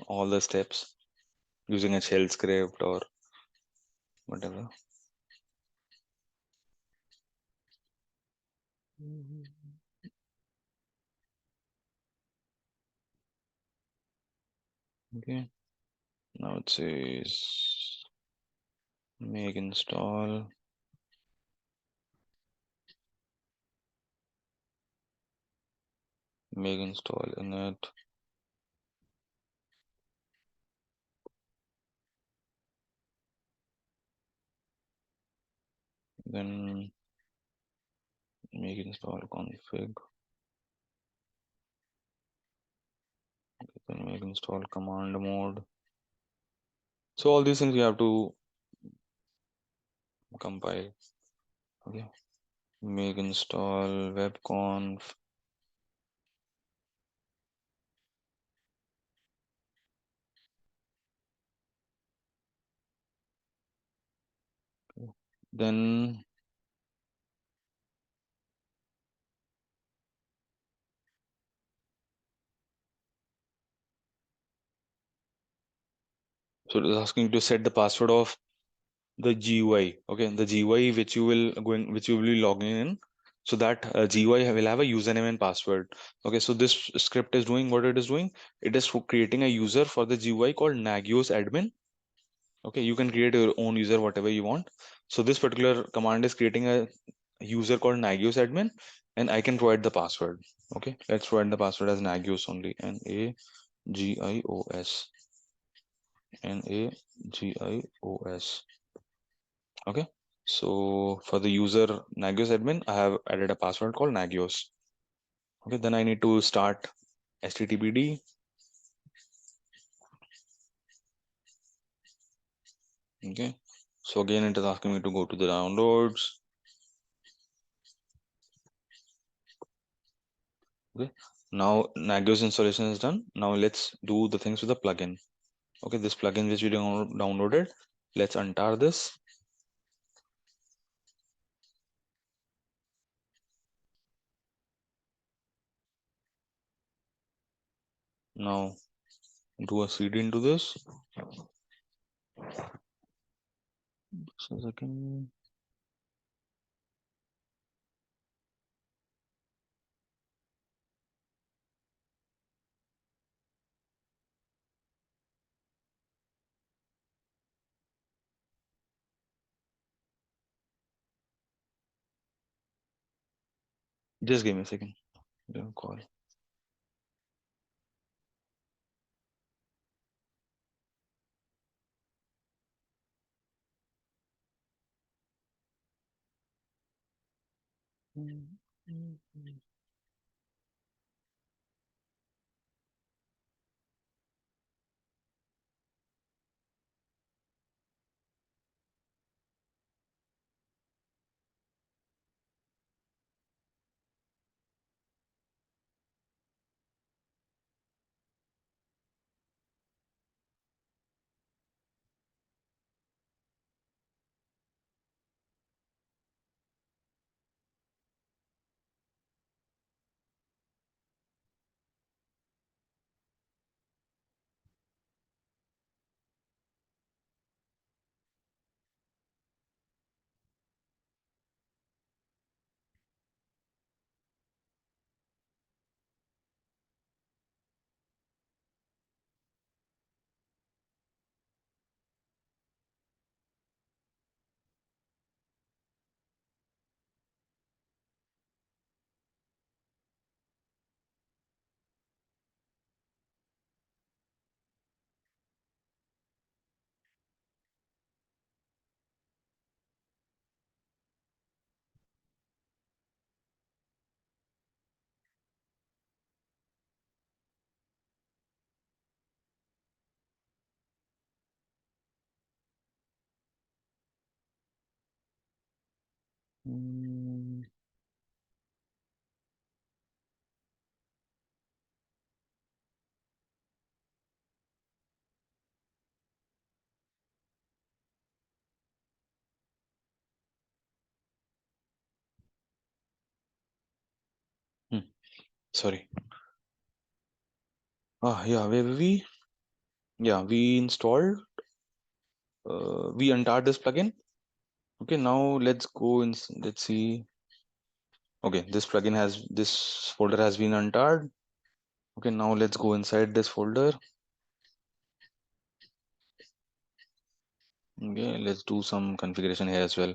all the steps using a shell script or whatever. Okay, now it says make install. Make install init. Then make install config. Then make install command mode. So all these things you have to compile. Okay. Make install webconf. Then so it is asking to set the password of the GUI. Okay, the GUI which you will be logging in. So that GUI will have a username and password. Okay, so this script is doing what it is doing. It is creating a user for the GUI called Nagios admin. Okay, you can create your own user whatever you want. So this particular command is creating a user called nagios admin, and I can provide the password. Okay, let's provide the password as nagios only. Nagios. Nagios. Okay, so for the user nagios admin, I have added a password called nagios. Okay, then I need to start httpd. Okay, so again it is asking me to go to the downloads. Okay, now nagios installation is done. Now let's do the things with the plugin. Okay, this plugin which we downloaded, let's untar this. Now do a cd into this. Just a second. Just give me a second. Call. Hmm. Sorry. Yeah, where were we? Yeah, we installed. We untarred this plugin. Okay, now let's go and let's see. Okay, this plugin has this folder has been untarred. Okay, now let's go inside this folder. Okay, let's do some configuration here as well.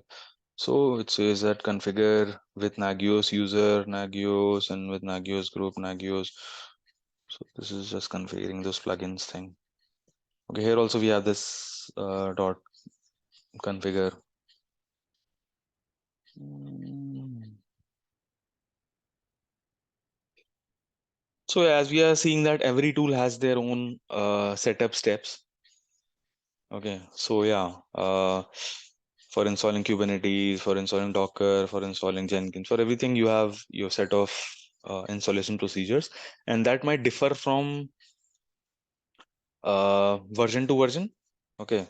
So it says that configure with Nagios user, Nagios, and with Nagios group, Nagios. So this is just configuring those plugins thing. Okay, here also we have this dot configure. Mm. So as we are seeing that every tool has their own setup steps. Okay, so yeah, for installing Kubernetes, for installing Docker, for installing Jenkins, for everything you have your set of installation procedures, and that might differ from version to version. Okay,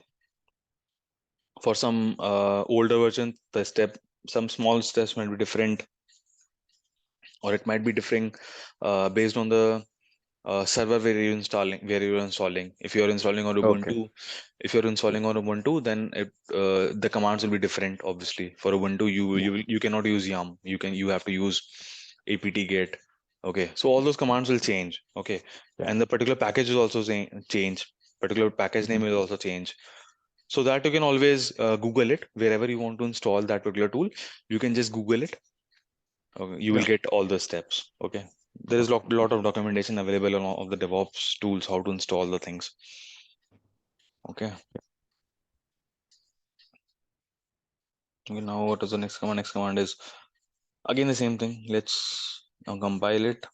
for some older version, the step, some small steps might be different, or it might be differing based on the server where you're installing. If you're installing on Okay. Ubuntu, if you're installing on Ubuntu, then the commands will be different. Obviously, for Ubuntu, Yeah. you cannot use yum. You have to use apt-get. Okay, so all those commands will change. Okay, Yeah. and the particular package is also change. Particular package name Hmm. will also change. So that you can always Google it wherever you want to install that particular tool. You can just Google it. Okay, you will Yeah. get all the steps. Okay, there is lot of documentation available on all of the DevOps tools how to install the things. Okay. Okay, now what is the next command? Next command is again the same thing. Let's now compile it.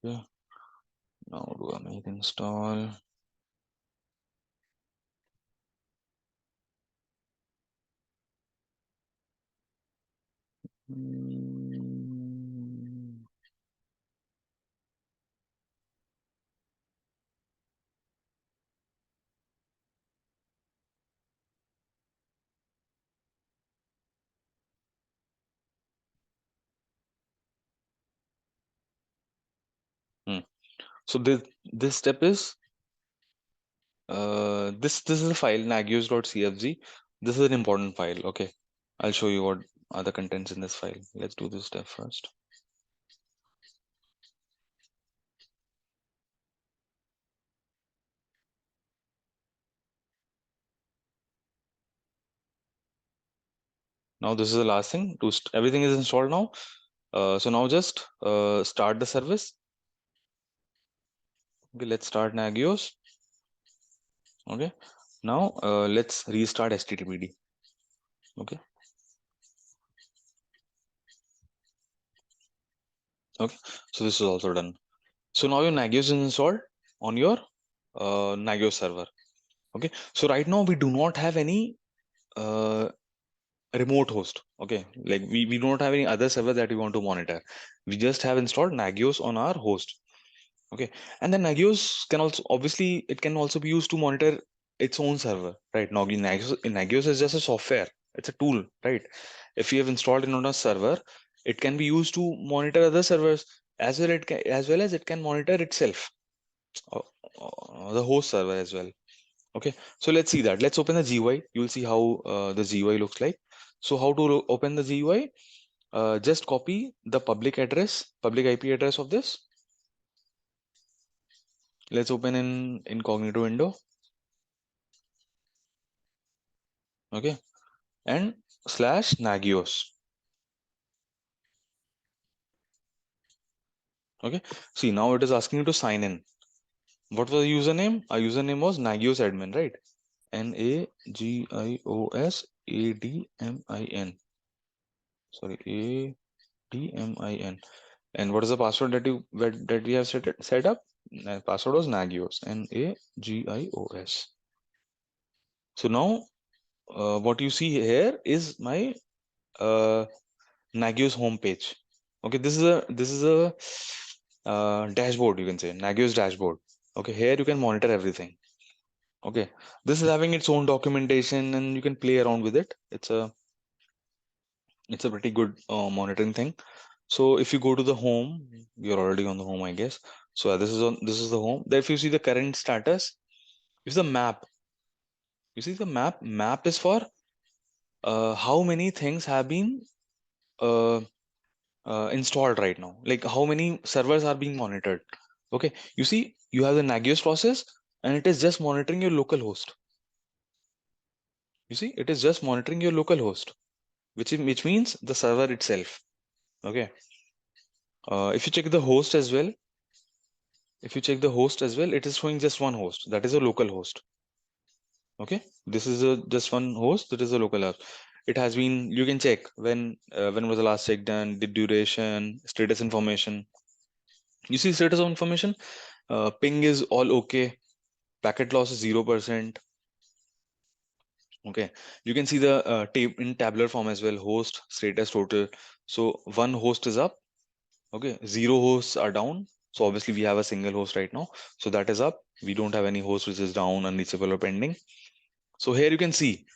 Yeah. Now do I make install? Hmm. Hmm. So this step is this is a file nagios.cfg. This is an important file. Okay, I'll show you what are the contents in this file. Let's do this step first. Now this is the last thing. Everything is installed now. So now just start the service. Okay, let's start Nagios. Okay, now let's restart HTTPD. Okay, okay. So this is also done. So now your Nagios is installed on your Nagios server. Okay, so right now we do not have any uh, remote host. Okay, like we don't have any other server that we want to monitor. We just have installed Nagios on our host. Okay, and then Nagios can also obviously it can also be used to monitor its own server, right? Now Nagios is just a software. It's a tool, right? If you have installed it on a server, it can be used to monitor other servers as well. As well as it can monitor itself, uh, the host server as well. Okay, so let's see that. Let's open the GUI. You'll see how the GUI looks like. So how to open the GUI? Just copy the public IP address of this. Let's open in incognito window. Okay, and slash Nagios. Okay, see now it is asking you to sign in. What was the username? Our username was Nagios admin, right? Nagios admin. Sorry, admin. And what is the password that we have set up? Password was Nagios. Nagios. So now what you see here is my uh, Nagios homepage. Okay, this is a dashboard, you can say Nagios dashboard. Okay, here you can monitor everything. Okay, this is having its own documentation and you can play around with it. It's a pretty good monitoring thing. So if you go to the home, you're already on the home, I guess. So this is the home. There, if you see the current status, is the map. You see the map. Map is for how many things have been uh, installed right now. Like how many servers are being monitored. Okay. You see, you have the Nagios process, and it is just monitoring your local host. You see, it is just monitoring your local host, which means the server itself. Okay. If you check the host as well, it is showing just one host. That is a local host. Okay, this is just one host. That is a local host. It has been. You can check when was the last check done, the duration, status information. You see status of information. Ping is all okay. Packet loss is 0%. Okay, you can see the in tabular form as well. Host status total. So one host is up. Okay, zero hosts are down. So obviously we have a single host right now. So that is up. We don't have any host which is down, unreachable or pending. So here you can see.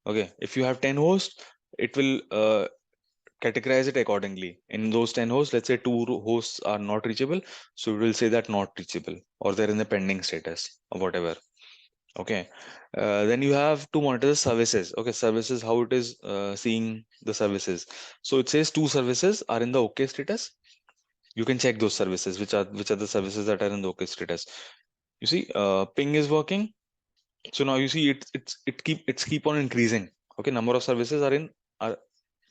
Okay, if you have 10 hosts, it will categorize it accordingly. In those 10 hosts, let's say two hosts are not reachable, so it will say that not reachable, or they're in the pending status or whatever. Okay. Then you have to monitor the services. Okay, services, how it is seeing the services. So it says two services are in the okay status. You can check those services, which are the services that are in the okay status. You see, ping is working. So now you see it's keep on increasing. Okay, number of services are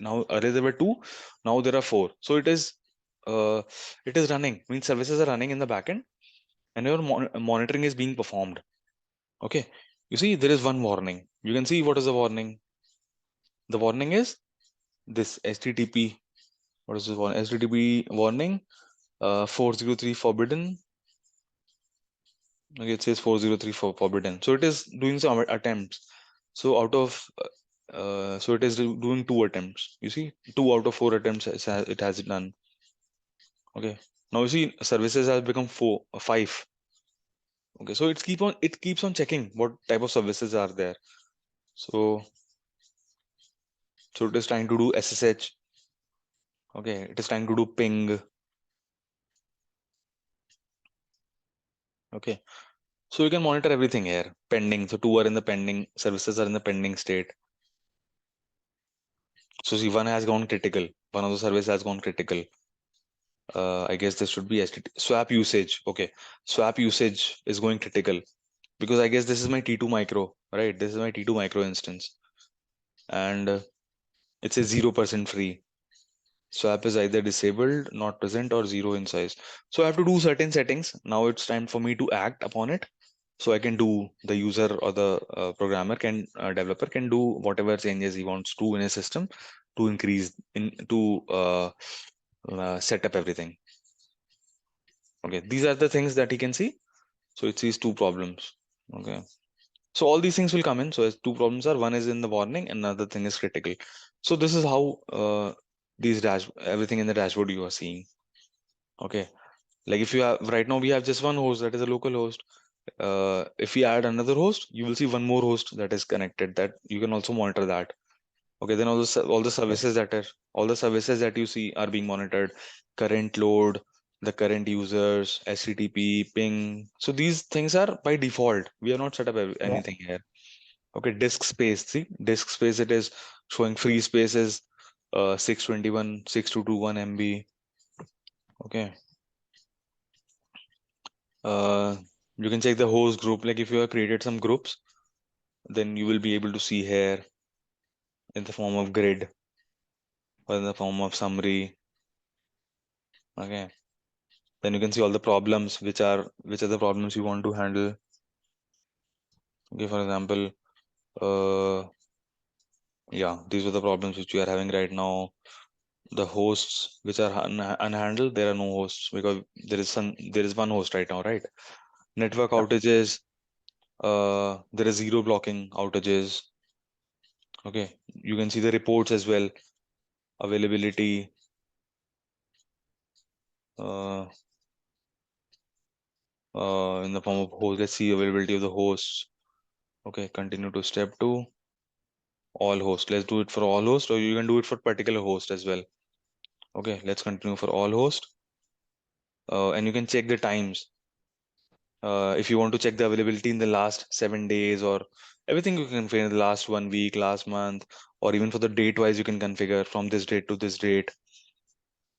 now earlier there were two, now there are four. So uh it is running. Means services are running in the backend, and your monitoring is being performed. Okay. You see, there is one warning. You can see what is the warning. The warning is this HTTP. What is this one? HTTP warning. 403 forbidden. Okay, it says 403 for forbidden. So it is doing some attempts. So so it is doing two attempts. You see, two out of four attempts it has done. Okay. Now you see, services has become five. Okay. So it keeps on checking what type of services are there. So it is trying to do SSH. Okay, it is trying to do ping. Okay, so you can monitor everything here. Pending. So two are in the pending. Services are in the pending state. So see, one has gone critical. One of the services has gone critical. I guess this should be swap usage. Okay, swap usage is going critical because I guess this is my T2 micro, right? This is my T2 micro instance, and it says 0% free. Swap is either disabled, not present, or zero in size. So I have to do certain settings. Now it's time for me to act upon it. So I can do, the user or the programmer can developer can do whatever changes he wants to in a system to increase in to set up everything. Okay, these are the things that he can see. So it sees two problems. Okay, so all these things will come in. So as two problems are, one is in the warning, and another thing is critical. So this is how these dash everything in the dashboard you are seeing. Okay, like if you have right now we have just one host, that is a local host. If we add another host, you will see one more host that is connected, that you can also monitor that. Okay, then all the Okay. services that are all the services that you see are being monitored. Current load, the current users, HTTP, ping. So these things are by default. We are not set up Yeah. anything here. Okay, disk space. See, disk space, it is showing free spaces 621, 6221 MB. Okay. Uh, you can check the host group. Like if you have created some groups, then you will be able to see here in the form of grid or in the form of summary. Okay. Then you can see all the problems, which are the problems you want to handle. Okay, for example, yeah, these are the problems which we are having right now. The hosts which are unhandled, there are no hosts because there is one host right now, right? Network Yep. outages, there is zero blocking outages. Okay, you can see the reports as well. Availability, uh, in the form of host. Let's see availability of the hosts. Okay, continue to step two. All hosts. Let's do it for all hosts, or you can do it for particular host as well. Okay, let's continue for all host. And you can check the times. If you want to check the availability in the last 7 days or everything, you can configure in the last 1 week, last month, or even for the date wise, you can configure from this date to this date.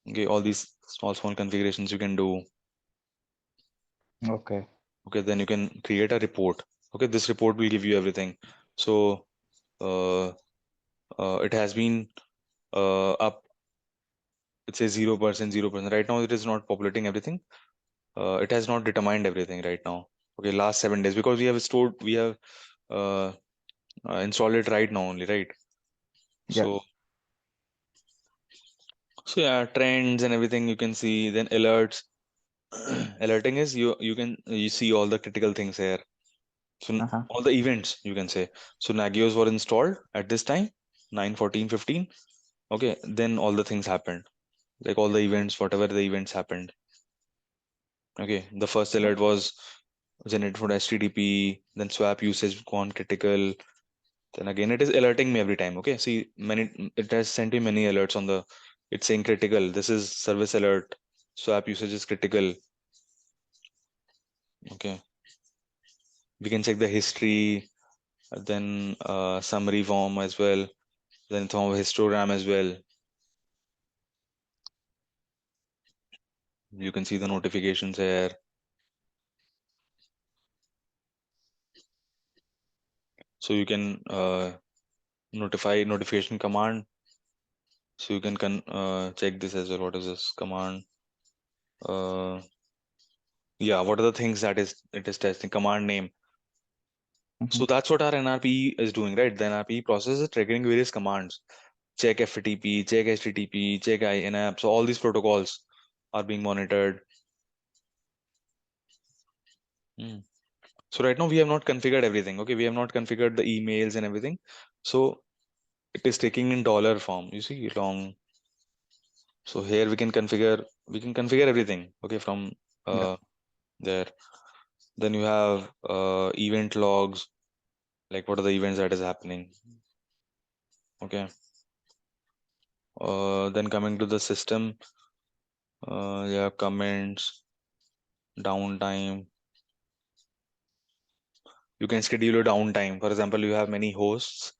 Okay, all these small configurations you can do. Okay. Okay, then you can create a report. Okay, this report will give you everything. So uh, it has been up. It says 0%, 0%. Right now, it is not populating everything. It has not determined everything right now. Okay, last 7 days, because we have uh, installed it right now only, right? Yeah. So, yeah, trends and everything you can see. Then alerts. Alerting is you see all the critical things here. So Uh-huh. all the events you can say. So Nagios were installed at this time, 9:14:15. Okay, then all the things happened. Like all the events, whatever the events happened. Okay, the first alert was generated for HTTP, then swap usage gone critical. Then again, it is alerting me every time. Okay, see, it has sent me many alerts on the It's saying critical. This is service alert. So app usage is critical. Okay. We can check the history, then summary form as well, then form of histogram as well. You can see the notifications here. So you can notify notification command. So you can check this as well. What is this command? Uh, yeah, what are the things that is it is testing? Command name. Mm-hmm. So that's what our NRP is doing, right? The NRP process is triggering various commands. Check FTP, check HTTP, check INAP. So all these protocols are being monitored. Hmm. So right now we have not configured everything. Okay, we have not configured the emails and everything. So it is taking in dollar form. You see long. So here we can configure everything. Okay, from Yeah. there. Then you have event logs, like what are the events that is happening. Okay. Then coming to the system, yeah, comments, downtime. You can schedule your downtime. For example, you have many hosts,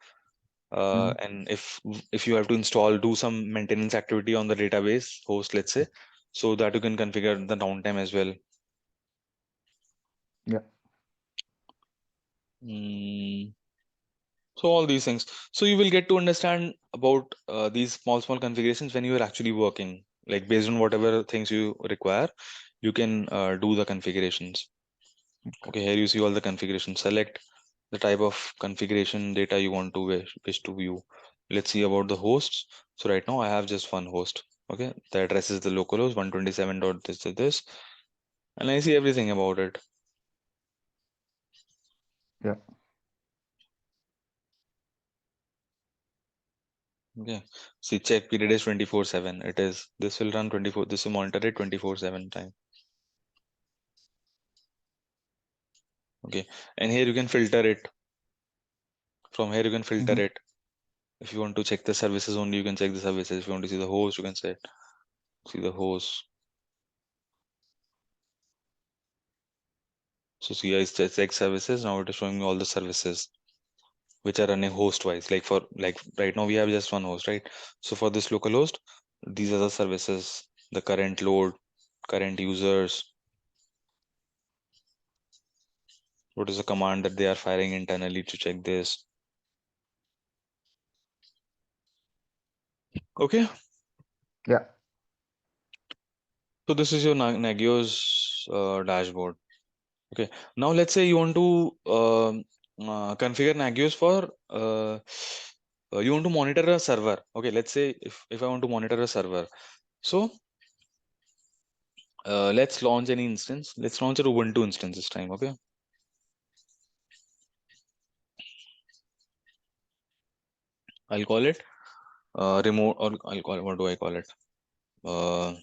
Mm-hmm. and if you have to install, do some maintenance activity on the database host, let's say, so that you can configure the downtime as well. Yeah. Mm, so all these things. So you will get to understand about these small configurations when you are actually working. Like based on whatever things you require, you can do the configurations. Okay. Okay, here you see all the configurations. Select the type of configuration data you want to wish to view. Let's see about the hosts. So right now I have just one host. Okay, the address is the localhost 127 dot this, and I see everything about it. Yeah. Okay, see check period is 24/7. It is this will run 24. This will monitor it 24/7 time. Okay, and here you can filter it. From here you can filter Mm-hmm. it. If you want to check the services only, you can check the services. If you want to see the host, you can say see the host. So see, I check services. Now it is showing me all the services which are running host wise. Like for like right now we have just one host, right? So for this local host, these are the services, the current load, current users, what is the command that they are firing internally to check this. Okay, Yeah. so this is your Nagios dashboard. Okay, now let's say you want to configure Nagios for you want to monitor a server. Okay, let's say if I want to monitor a server, so let's launch any instance. Let's launch an Ubuntu instance this time. Okay, I'll call it remote, or I'll call it, what do I call it? Uh,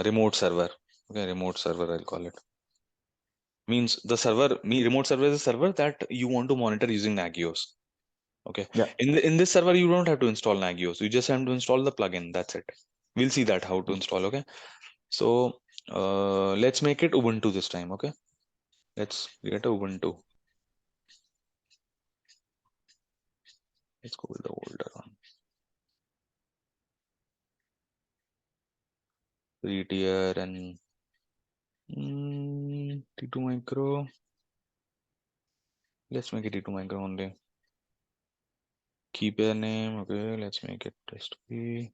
remote server. Okay, remote server. I'll call it. Means the server. Remote server is a server that you want to monitor using Nagios. Okay, Yeah. in this server you don't have to install Nagios. You just have to install the plugin. That's it. We'll see that how to install. Okay, so let's make it Ubuntu this time. Okay, let's get a Ubuntu. Let's go with the older one. 3 tier and T2 micro. Let's make it T2 micro only. Keep a name. Okay, let's make it test key.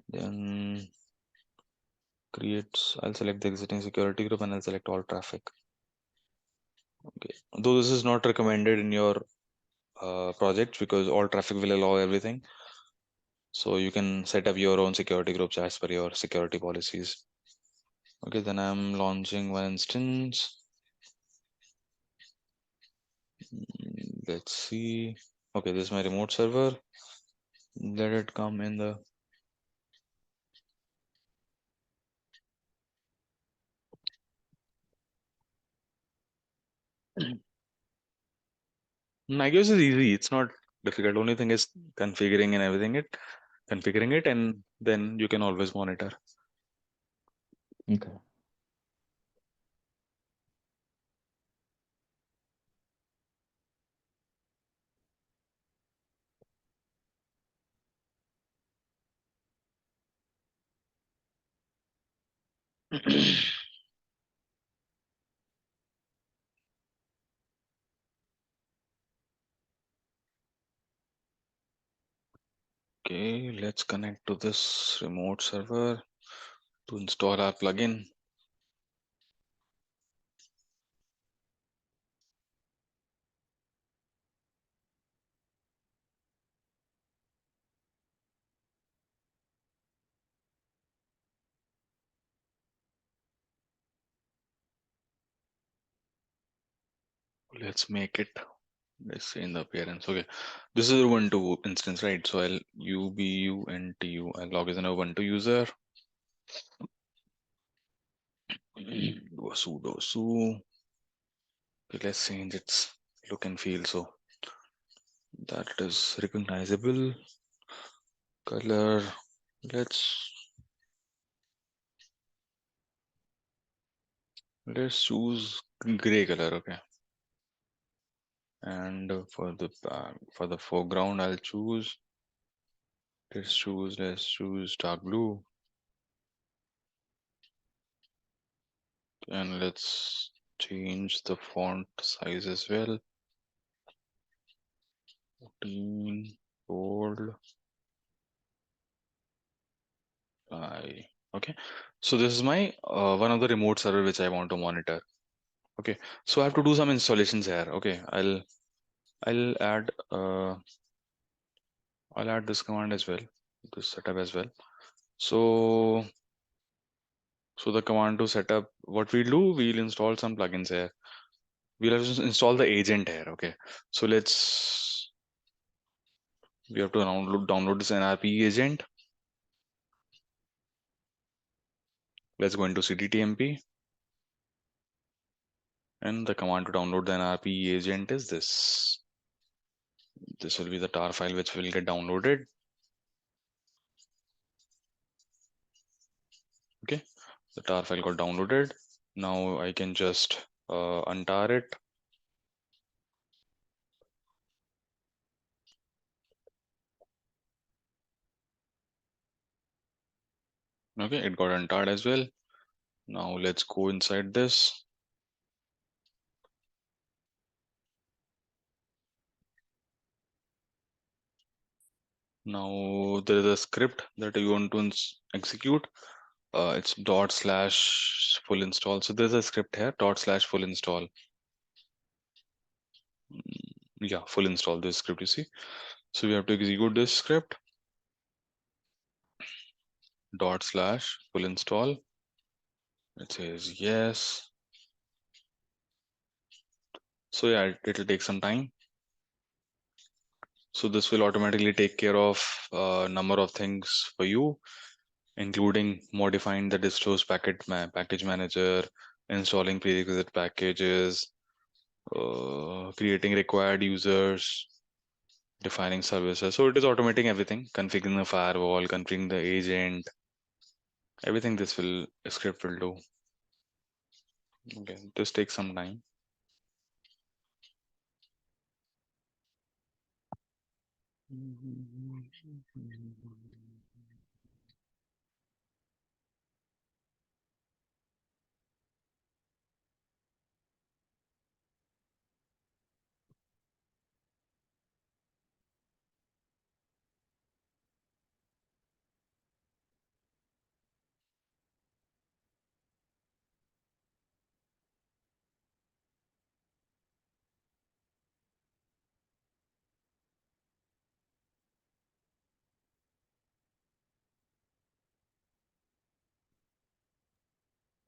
Then creates. I'll select the existing security group and I'll select all traffic. Okay, though this is not recommended in your project because all traffic will allow everything. So you can set up your own security groups as per your security policies. Okay, then I'm launching one instance. Let's see. Okay, this is my remote server. Let it come in the Nagios is easy. It's not. difficult. Only thing is configuring it, and then you can always monitor. Okay. Okay, let's connect to this remote server to install our plugin. Let's make it. Let's say in the appearance. Okay, this is a Ubuntu instance, right? So I'll ubuntu. I'll log as an Ubuntu user. Do a sudo su. Okay, let's change its look and feel so that it is recognizable. Color. Let's choose gray color. Okay, and for the foreground, I'll choose. Let's choose dark blue, and let's change the font size as well. 14 bold. Okay, so this is my one of the remote server which I want to monitor. Okay, so I have to do some installations here. Okay, I'll add I'll add this command as well, this setup as well. So the command to set up, what we'll do, we'll install some plugins here. We'll have to install the agent here. Okay, so we have to download this NRP agent. Let's go into cdtmp, and the command to download the NRP agent is this. This will be the tar file which will get downloaded. Okay, the tar file got downloaded. Now I can just untar it. Okay, it got untarred as well. Now let's go inside this. Now there is a script that you want to execute. It's dot slash full install. So there's a script here, dot slash full install. Yeah, full install this script, you see. So we have to execute this script, dot slash full install. It says yes. So yeah, it'll take some time. So this will automatically take care of a number of things for you, including modifying the distros package manager, installing prerequisite packages, creating required users, defining services. So it is automating everything, configuring the firewall, configuring the agent, everything this will script will do. Okay, this takes some time.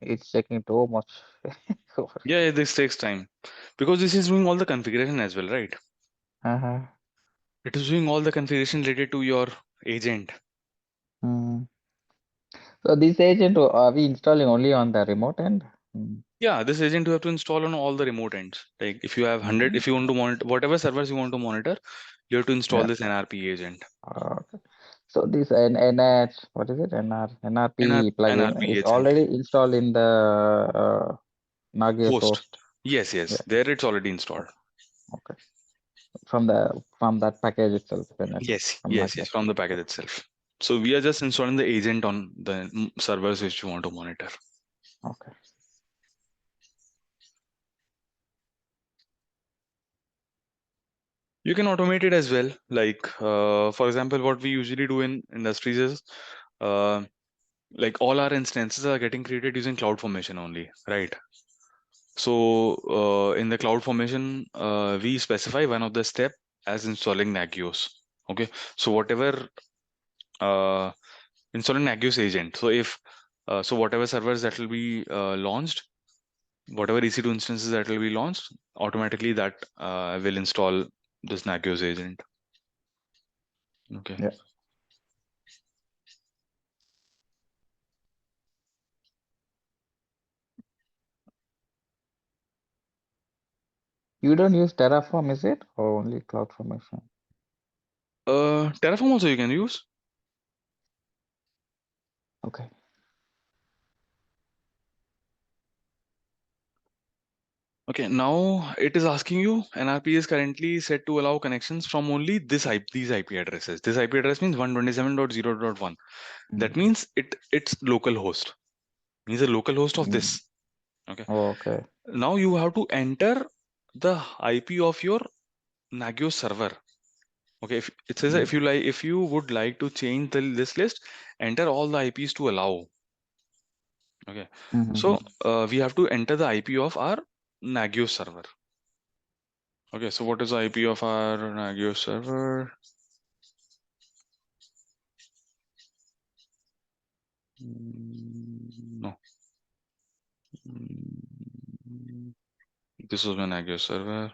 It's taking too much. Yeah, this takes time because this is doing all the configuration as well, right? Uh-huh. It is doing all the configuration related to your agent. Mm. So this agent, are we installing only on the remote end? Mm. Yeah, this agent you have to install on all the remote ends. Like if you have 100, Mm-hmm. if you want to monitor whatever servers you want to monitor, You have to install Yeah. this NRP agent. Okay. So this NH, what is it? NRP plugin NRP is agent. already installed in the Nagios Host. host. Yes, Yeah. yes. There it's already installed. Okay. Okay. From that package itself, NH Yes, from yes, yes. Nagios. From the package itself. So we are just installing the agent on the servers which you want to monitor. Okay. You can automate it as well. Like, for example, what we usually do in industries is, uh, like all our instances are getting created using CloudFormation only, right? So in the CloudFormation, we specify one of the step as installing Nagios. Okay, so whatever uh, installing Nagios agent. So if so, whatever servers that will be launched, whatever EC2 instances that will be launched, automatically that will install this Nagios agent. Okay. Yeah. You don't use Terraform, is it? Or only CloudFormation? Terraform also you can use. Okay. Okay, now it is asking you NRP is currently set to allow connections from only these IP addresses. This IP address means 127.0.1. That Mm. means it's local host. Means a local host of Mm. this. Okay. Okay. Now you have to enter the IP of your Nagios server. Okay, if it says that Mm. if you would like to change this list, enter all the IPs to allow. Okay, so Mm-hmm. we have to enter the IP of our Nagios server. Okay, so what is the IP of our Nagios server? No. Mm, This was my Nagios server.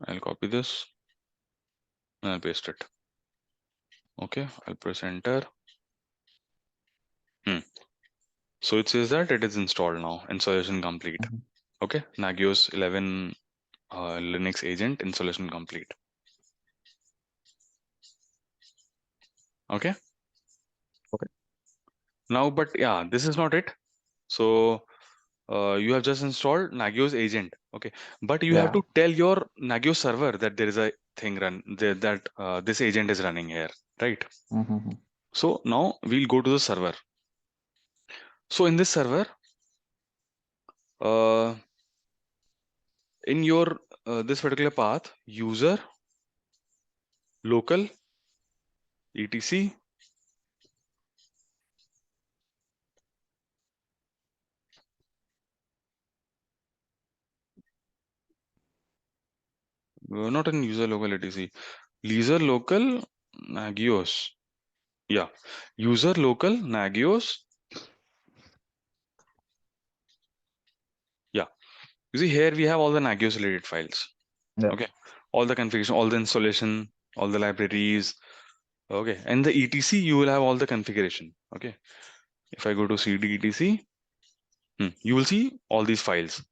I'll copy this and I'll paste it. Okay, I'll press enter. Hmm. So it says that it is installed now. Installation complete. Mm-hmm. Okay, Nagios 11 Linux agent installation complete. Okay, Okay. now, but yeah, this is not it. So you have just installed Nagios agent. Okay, but you have Yeah. to tell your Nagios server that there is a thing that this agent is running here, right? Mm-hmm. So now we'll go to the server. So in this server, uh, in your this particular path, user local etc, not in user local etc, user local Nagios. Yeah, user local Nagios. Yeah, you see here we have all the Nagios related files. Yeah. Okay, all the configuration, all the installation, all the libraries. Okay, and the etc you will have all the configuration. Okay, if I go to cd etc, you will see all these files.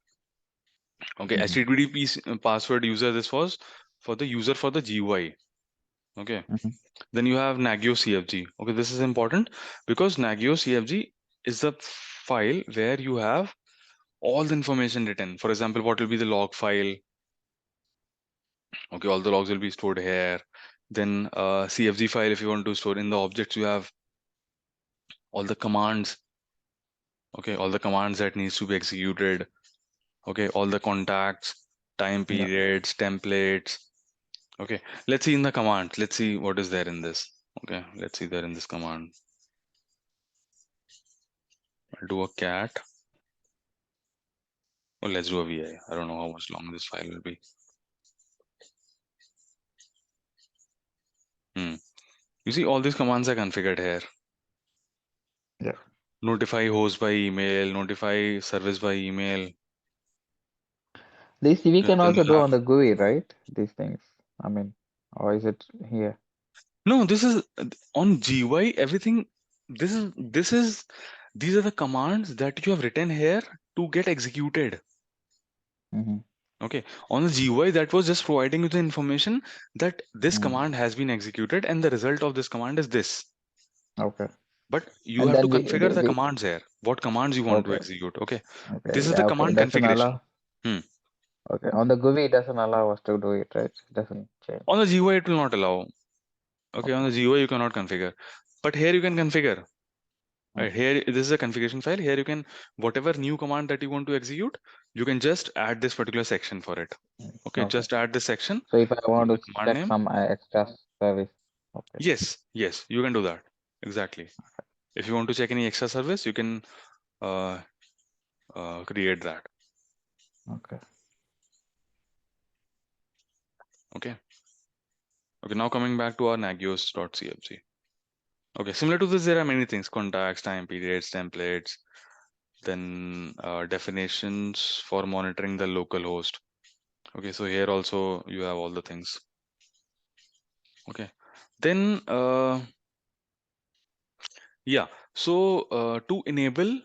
Okay, Mm-hmm. HTTP password user, this was for the user for the GUI. Okay, Mm-hmm. then you have Nagios CFG. Okay, this is important because Nagios CFG is the file where you have all the information written. For example, what will be the log file? Okay, all the logs will be stored here. Then CFG file, if you want to store in the objects, you have all the commands. Okay, all the commands that needs to be executed. Okay, all the contacts, time Yeah. periods, templates. Okay, let's see in the commands. Let's see what is there in this. Okay, let's see there in this command. I'll do a cat. Or let's do a VI. I don't know how much long this file will be. Hmm. You see, all these commands are configured here. Yeah. Notify host by email, notify service by email. This we Okay, can then also you do have on the GUI, right? These things. I mean, or is it here? no. This is on GUI. Everything. This is these are the commands that you have written here to get executed. Mm-hmm. Okay, on the GUI, that was just providing you the information that this Mm. command has been executed and the result of this command is this. Okay. But you And have to then configure the we commands here. What commands you want to okay. execute? Okay, Okay. this is the Yeah. Okay. It command doesn't configuration. allow. Hmm. Okay. On the GUI, it doesn't allow us to do it, right? It doesn't change. On the GUI, it will not allow. Okay, on Okay. the GUI, you cannot configure. But here you can configure. Right Okay. here, this is a configuration file. Here you can, whatever new command that you want to execute, you can just add this particular section for it. Mm. Okay, Okay. just add this section, So if I give want the to command check name. some extra service, okay. Yes, yes, you can do that. Exactly. If you want to check any extra service, you can uh, create that. Okay. Okay. Okay. Now coming back to our nagios.cfg. Okay. Similar to this, there are many things: contacts, time periods, templates, then definitions for monitoring the local host. Okay. So here also you have all the things. Okay. Then yeah. So to enable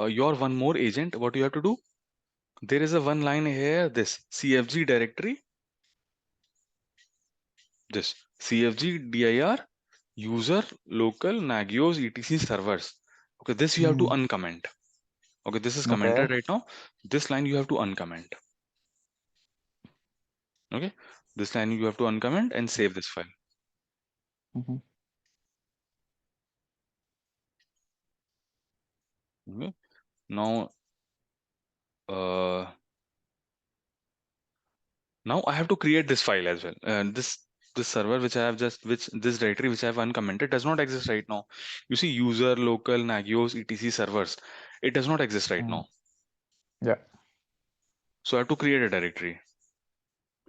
your one more agent, what you have to do? There is a one line here. This CFG directory. This CFG dir user local nagios etc servers. Okay, this you have to Mm. uncomment. Okay, this is Okay. commented right now. This line you have to uncomment. Okay, this line you have to uncomment and save this file. Mm-hmm. Okay, now uh, now I have to create this file as well. This server which I have just which this directory which I have uncommented does not exist right now. You see, user local nagios etc servers. It does not exist right Mm. now. Yeah. So I have to create a directory.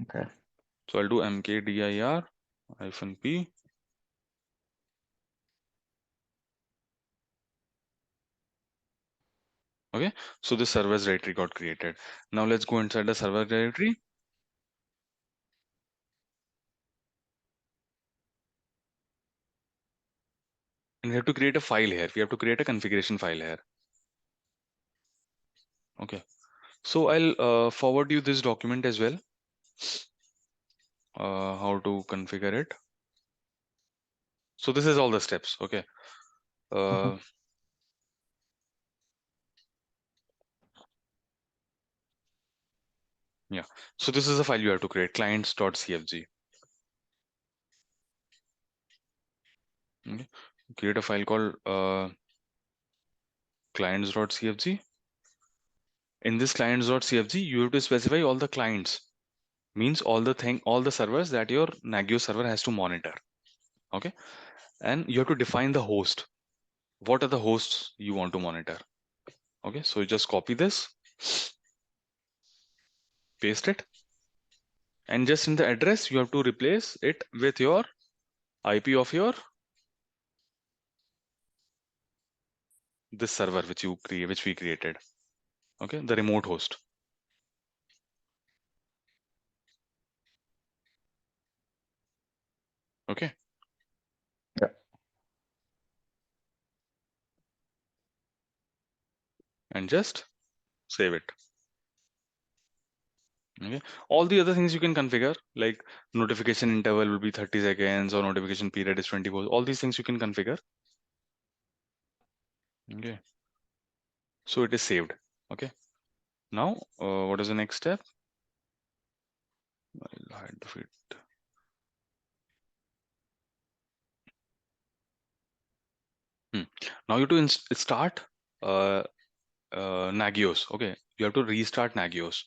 Okay. So I'll do mkdir -p. Okay, so the servers directory got created. Now let's go inside the server directory and we have to create a file here. We have to create a configuration file here. Okay, so I'll forward you this document as well, how to configure it. So this is all the steps. Okay, Mm-hmm. uh, yeah. So this is a file you have to create, clients.cfg. Okay, create a file called clients.cfg. In this clients.cfg, you have to specify all the clients, means all the servers that your Nagio server has to monitor. Okay, and you have to define the host. What are the hosts you want to monitor? Okay, so you just copy this, paste it, and just in the address you have to replace it with your IP of your this server which we created. Okay, the remote host. Okay, Yeah. and just save it. Okay, all the other things you can configure, like notification interval will be 30 seconds or notification period is 24. All these things you can configure. Okay, so it is saved. Okay, now what is the next step? I'll hide the feed. Hmm. Now you have to start uh, Nagios. Okay, you have to restart Nagios.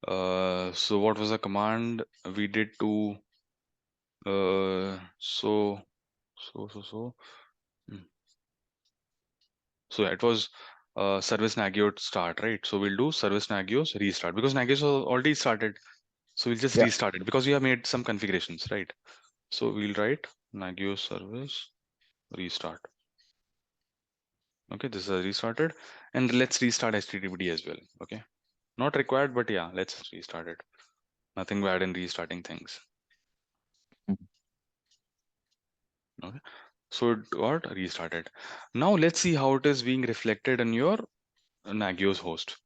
So what was the command we did to so so hmm. So yeah, it was service Nagios start, right? So we'll do service Nagios restart because Nagios was already started. So we'll just Yeah. restart it because we have made some configurations, right? So we'll write Nagios service restart. Okay, this is restarted, and let's restart HTTPD as well. Okay, not required, but yeah, let's restart it. Nothing bad in restarting things. Mhm. Okay, so it got restarted. Now let's see how it is being reflected in your Nagios host.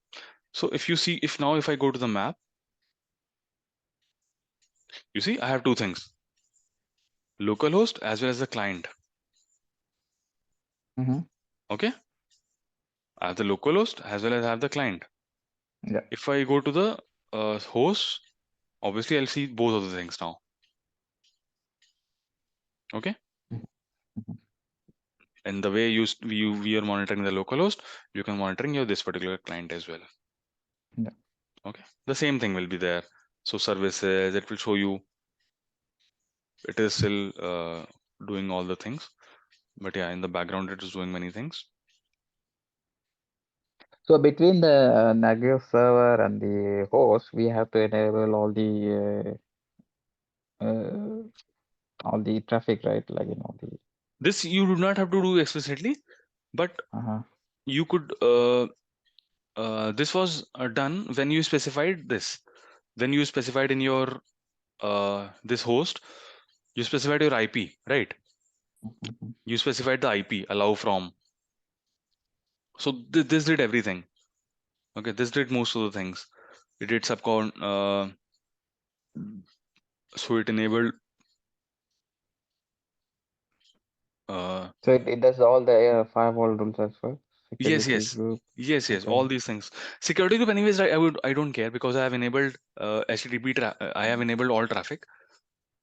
So if you see, if I go to the map, you see I have two things: localhost as well as the client. Mm-hmm. Okay, I have the localhost as well as I have the client. Yeah. If I go to the host, obviously I'll see both of the things now. Okay, Mhm. and the way we are monitoring the localhost, you can monitoring your this particular client as well. Yeah. Okay, the same thing will be there. So services, it will show you it is still doing all the things, but yeah, in the background it is doing many things. So between the Nagios server and the host, we have to enable all the traffic, right? Like the This you do not have to do explicitly, but uh-huh. you could. This was done when you specified this. When you specified in your this host, you specified your IP, right? Mhm. You specified the IP allow from. So this did everything. Okay, this did most of the things. It did subcon. So it enabled. Uh, So it does all the firewall rules as well, yes, security yes, group, yes. All account. these things. Security group, anyways. I don't care because I have enabled HTTP. I have enabled all traffic.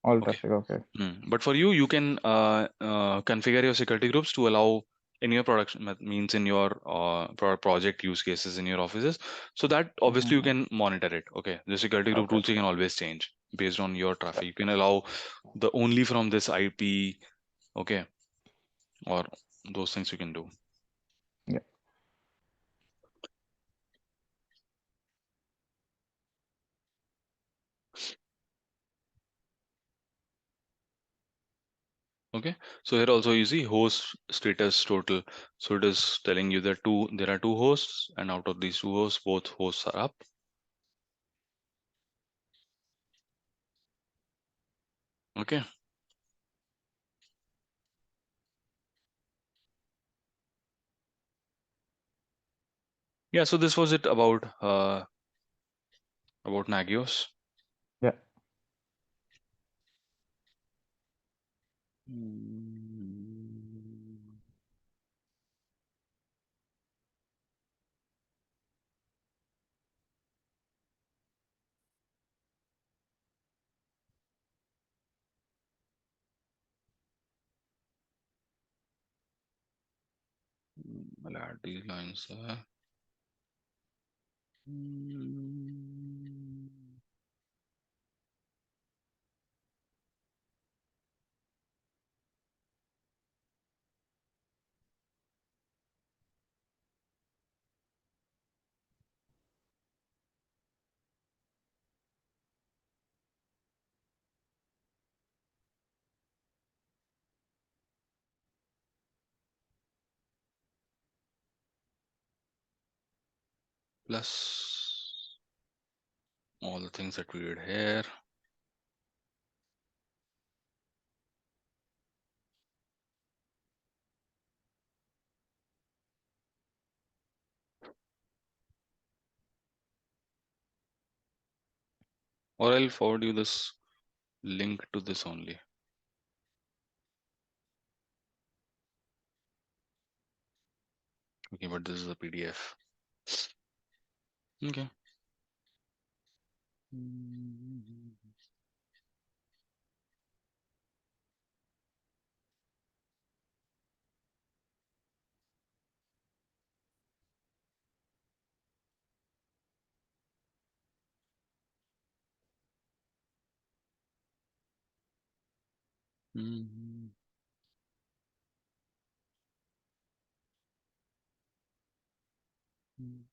All Okay. traffic, okay. But for you, you can configure your security groups to allow in your production means in your project use cases in your offices. So that obviously you Mm-hmm. can monitor it. Okay, the security group Okay. rules you can always change based on your Yeah. traffic. You can allow the only from this IP. Okay, or those things you can do. Yeah. Okay, so here also you see host status total. So it is telling you that there are two hosts, and out of these two hosts, both hosts are up. Okay. Yeah, so this was it about Nagios. Yeah. Mm, I'll add these lines. Mm, Plus all the things that we did here. Or I'll forward you this link to this only. Okay, but this is a PDF. Okay. Mm, mm, mm.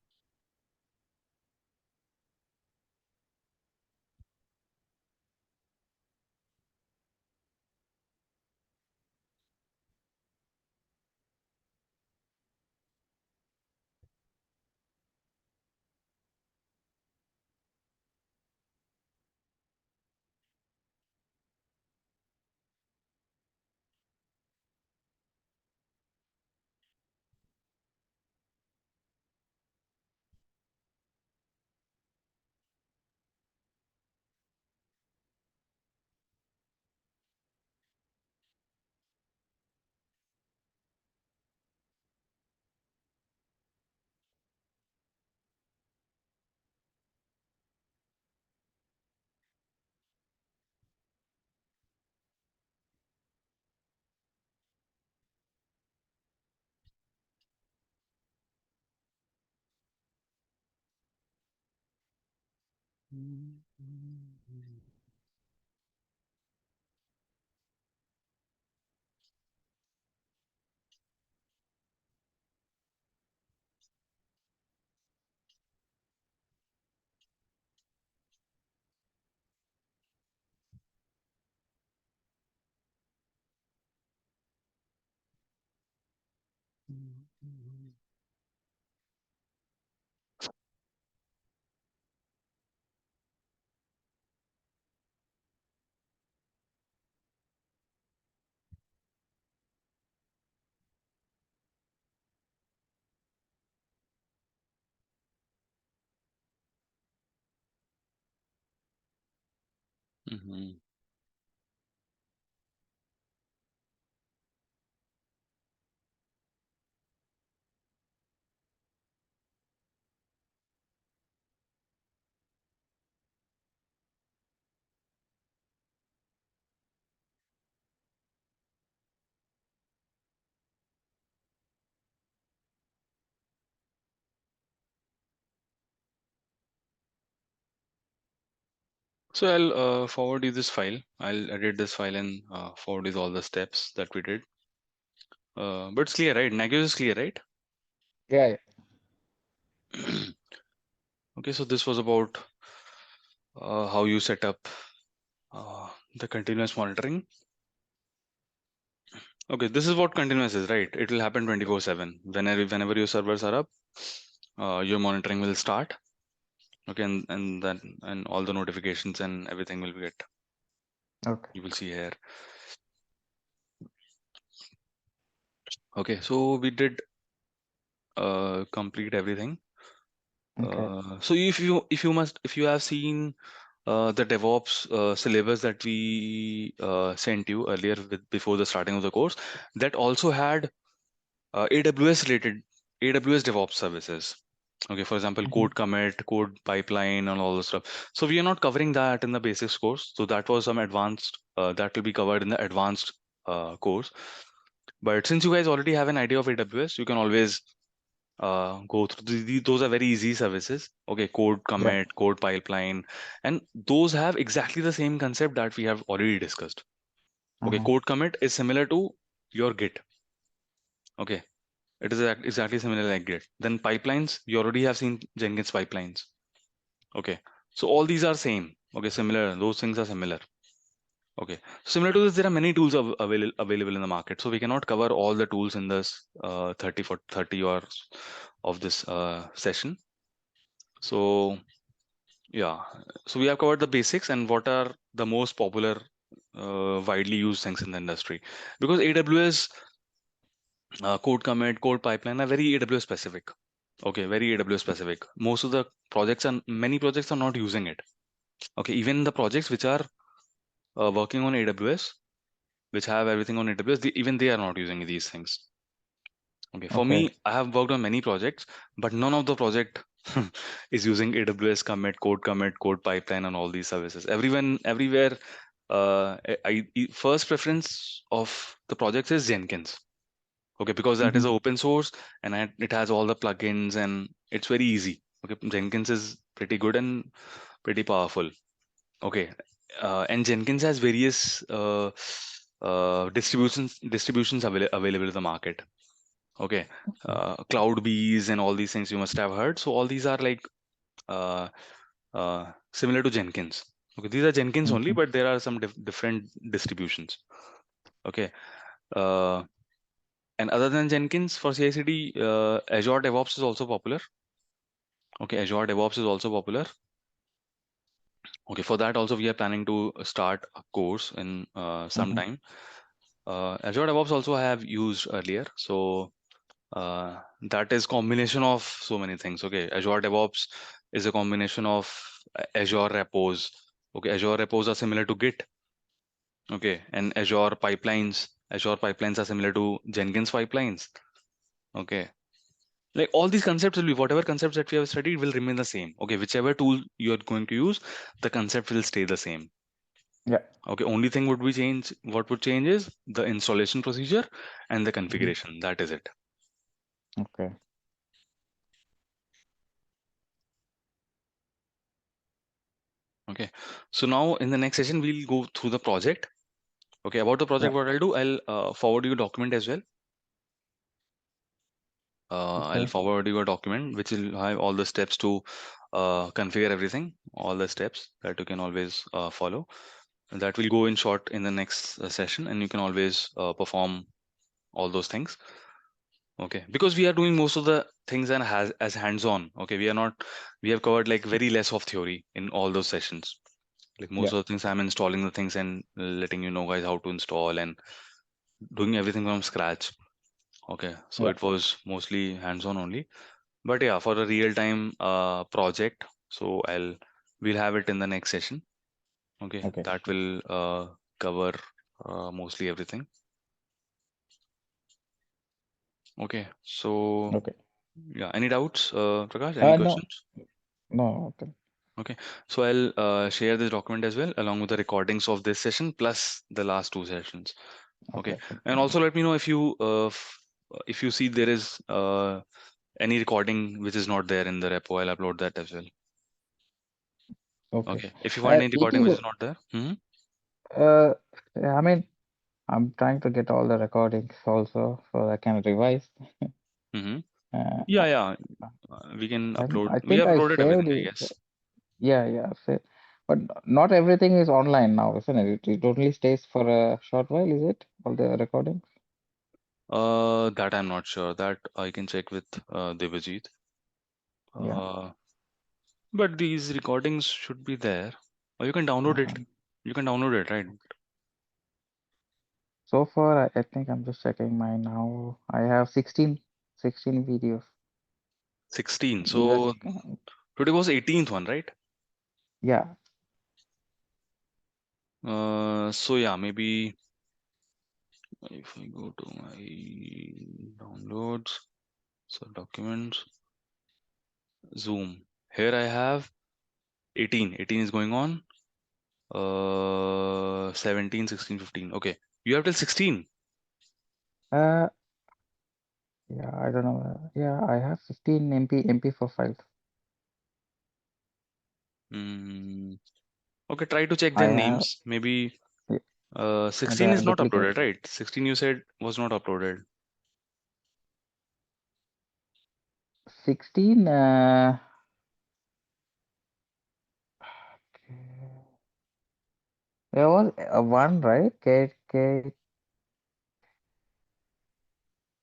Mhm. So I'll forward you this file. I'll edit this file and forward you all the steps that we did. But it's clear, right? Nagios is clear, right? Yeah. Okay, so this was about how you set up the continuous monitoring. Okay, this is what continuous is, right? It will happen 24/7. Whenever your servers are up, your monitoring will start. Okay, and all the notifications and everything will get. Okay. You will see here. Okay, so we did complete everything. Okay. So if you have seen the DevOps syllabus that we sent you earlier before the starting of the course, that also had AWS related AWS DevOps services. Okay, for example, Mm-hmm. code commit, code pipeline, and all the stuff. So we are not covering that in the basics course. So that was some advanced that will be covered in the advanced course. But since you guys already have an idea of AWS, you can always go through those are very easy services. Okay, code Yeah. commit, code pipeline, and those have exactly the same concept that we have already discussed. Okay, Mm-hmm. code commit is similar to your Git. Okay, it is exactly similar like Git. Then pipelines, you already have seen Jenkins pipelines. Okay, so all these are same. Okay, similar. Those things are similar. Okay, similar to this, there are many tools available in the market. So we cannot cover all the tools in this 30 hours of this session. So yeah, so we have covered the basics and what are the most popular, widely used things in the industry. Because AWS code commit, code pipeline are very AWS specific. Okay, very AWS specific. Most of the projects and many projects are not using it. Okay, even the projects which are working on AWS, which have everything on AWS, even they are not using these things. Okay, for Okay. me, I have worked on many projects, but none of the project is using AWS commit, code pipeline, and all these services. Everyone, everywhere, first preference of the projects is Jenkins. Okay, because that is Mm-hmm. open source and it has all the plugins and it's very easy. Okay, Jenkins is pretty good and pretty powerful. Okay, and Jenkins has various available in the market. Okay, Okay. cloud bees and all these things you must have heard. So all these are like uh, similar to Jenkins. Okay, these are Jenkins only, Mm-hmm. but there are some different distributions. Okay, uh, and other than Jenkins for CI/CD, Azure DevOps is also popular. Okay, Azure DevOps is also popular. Okay, for that also we are planning to start a course in some Mm-hmm. time. Azure DevOps also I have used earlier, so that is combination of so many things. Okay, Azure DevOps is a combination of Azure repos. Okay, Azure repos are similar to Git. Okay, and Azure pipelines are similar to Jenkins pipelines. Okay, like all these concepts will be whatever concepts that we have studied will remain the same. Okay, whichever tool you are going to use, the concept will stay the same. Yeah. Okay, only thing would be change. What would change is the installation procedure and the Mm-hmm. configuration. That is it. Okay. Okay. So now in the next session, we'll go through the project. Okay. About the Yeah. project, what I'll do, I'll forward you a document as well. I'll Okay. forward you a document which will have all the steps to configure everything, all the steps that you can always follow. And that will go in short in the next session, and you can always perform all those things. Okay, because we are doing most of the things and has as hands-on. Okay, we are not. We have covered like very less of theory in all those sessions. Like most Yeah. of the things, I'm installing the things and letting you know guys how to install and doing everything from scratch. Okay, so Yeah. it was mostly hands-on only. But yeah, for a real-time project, so we'll have it in the next session. Okay, Okay. that will cover mostly everything. Okay, so Okay. yeah, any doubts, Prakash? Any No. questions? No. Okay. Okay, so I'll share this document as well along with the recordings of this session plus the last two sessions. Okay, Okay. Thank you and very also much. let me know if you see there is any recording which is not there in the repo. I'll upload that as well. Okay. Okay, if you find any It recording which is. is not there. Uh. Yeah, I mean, I'm trying to get all the recordings also so I can revise. Mm-hmm. Uh, Yeah, yeah. We can and upload. I We think have I uploaded saved everything, I it. guess. Yeah, yeah. But not everything is online now, isn't it? It only stays for a short while, is it? All the recordings? That I'm not sure. That I can check with Devajit. Yeah. Uh, but these recordings should be there. Or you can download it. Um, You can download it, right? so far, I think I'm just checking mine now. I have 16 videos. 16. Just, So today was 18th one, right? yeah. So yeah, maybe if I go to my downloads, so documents, Zoom. Here I have 18. 18 is going on. 17, 16, 15. Okay. You have till 16. Uh, yeah, I don't know. Yeah, I have 15 MP4 files. Mm, okay, try to check I their have, names. Maybe yeah, 16 there are is not duplicates. uploaded, right? 16 you said was not uploaded. 16, there was one, right?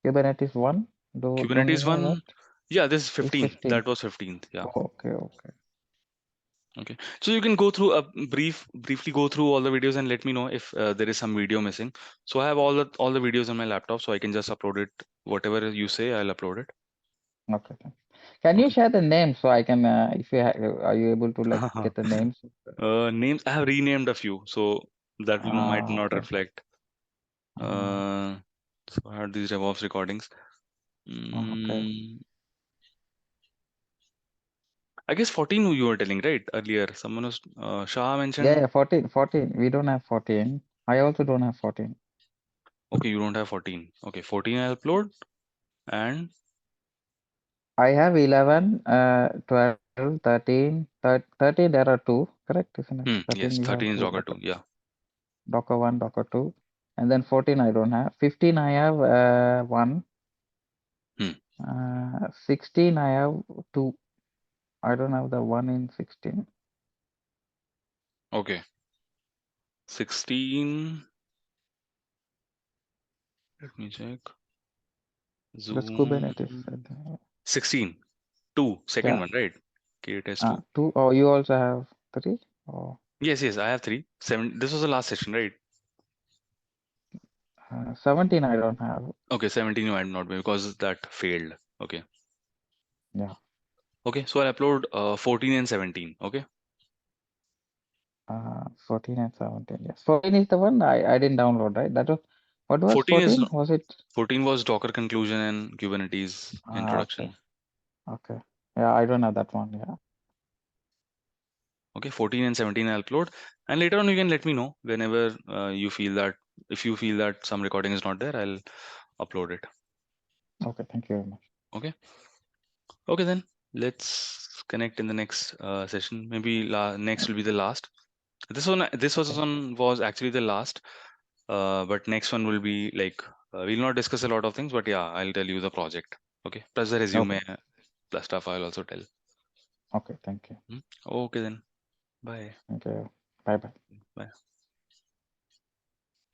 Kubernetes one. Don't you Kubernetes know that? one, yeah, this is It's 15th. That 15. was 15th. Yeah. Oh, okay, okay. Okay. So you can go through briefly go through all the videos and let me know if there is some video missing. So I have all the videos on my laptop, so I can just upload it. Whatever you say, I'll upload it. Okay, thanks. Can you Okay. share the names so I can, if you are you able to like get the names? Names I have renamed a few, so that will might not Okay. reflect. Uh, Uh, so I had these DevOps recordings. okay. Mm, I guess 14 you were telling, right? Earlier, someone was Shah Yeah, mentioned. yeah, 14, 14. We don't have 14. I also don't have 14. Okay, you don't have 14. Okay, 14 I'll upload, and I have 11, 12, 13, 13, there are two, correct, isn't it? yes, 13, we have 13 is two, Docker 2. Yeah. Docker 1, Docker 2. And then 14, I don't have. 15, I have one. Hmm. 16, I have two. I don't have the one in 16. Okay. 16. Let me check. That's Zoom. Kubernetes, I think. 16. 2. Second Yeah. one, right? Okay, test 2. Two. Oh, you also have three? Oh, Yes, yes, I have 3. 7. This was the last session, right? 17, I don't have. Okay, 17 you might not be because that failed. Okay. Yeah. Okay, so I'll upload 14 and 17. Okay. 14 and 17. Yes. 14 is the one I didn't download, right? That was, what was 14 is 14? Was it? 14 was Docker conclusion and Kubernetes Okay. introduction. Okay. Yeah, I don't have that one. Yeah. Okay, 14 and 17 I'll upload, and later on you can let me know whenever you feel that if you feel that some recording is not there, I'll upload it. Okay. Thank you very much. Okay. Okay, then let's connect in the next session. Maybe next will be the last. This Okay. one was actually the last, but next one will be like we'll not discuss a lot of things, but yeah, I'll tell you the project. Okay, plus the Okay. resume, plus stuff I'll also tell. Okay. Thank you. Hmm? Okay then. Bye. Thank you. Bye bye. Bye.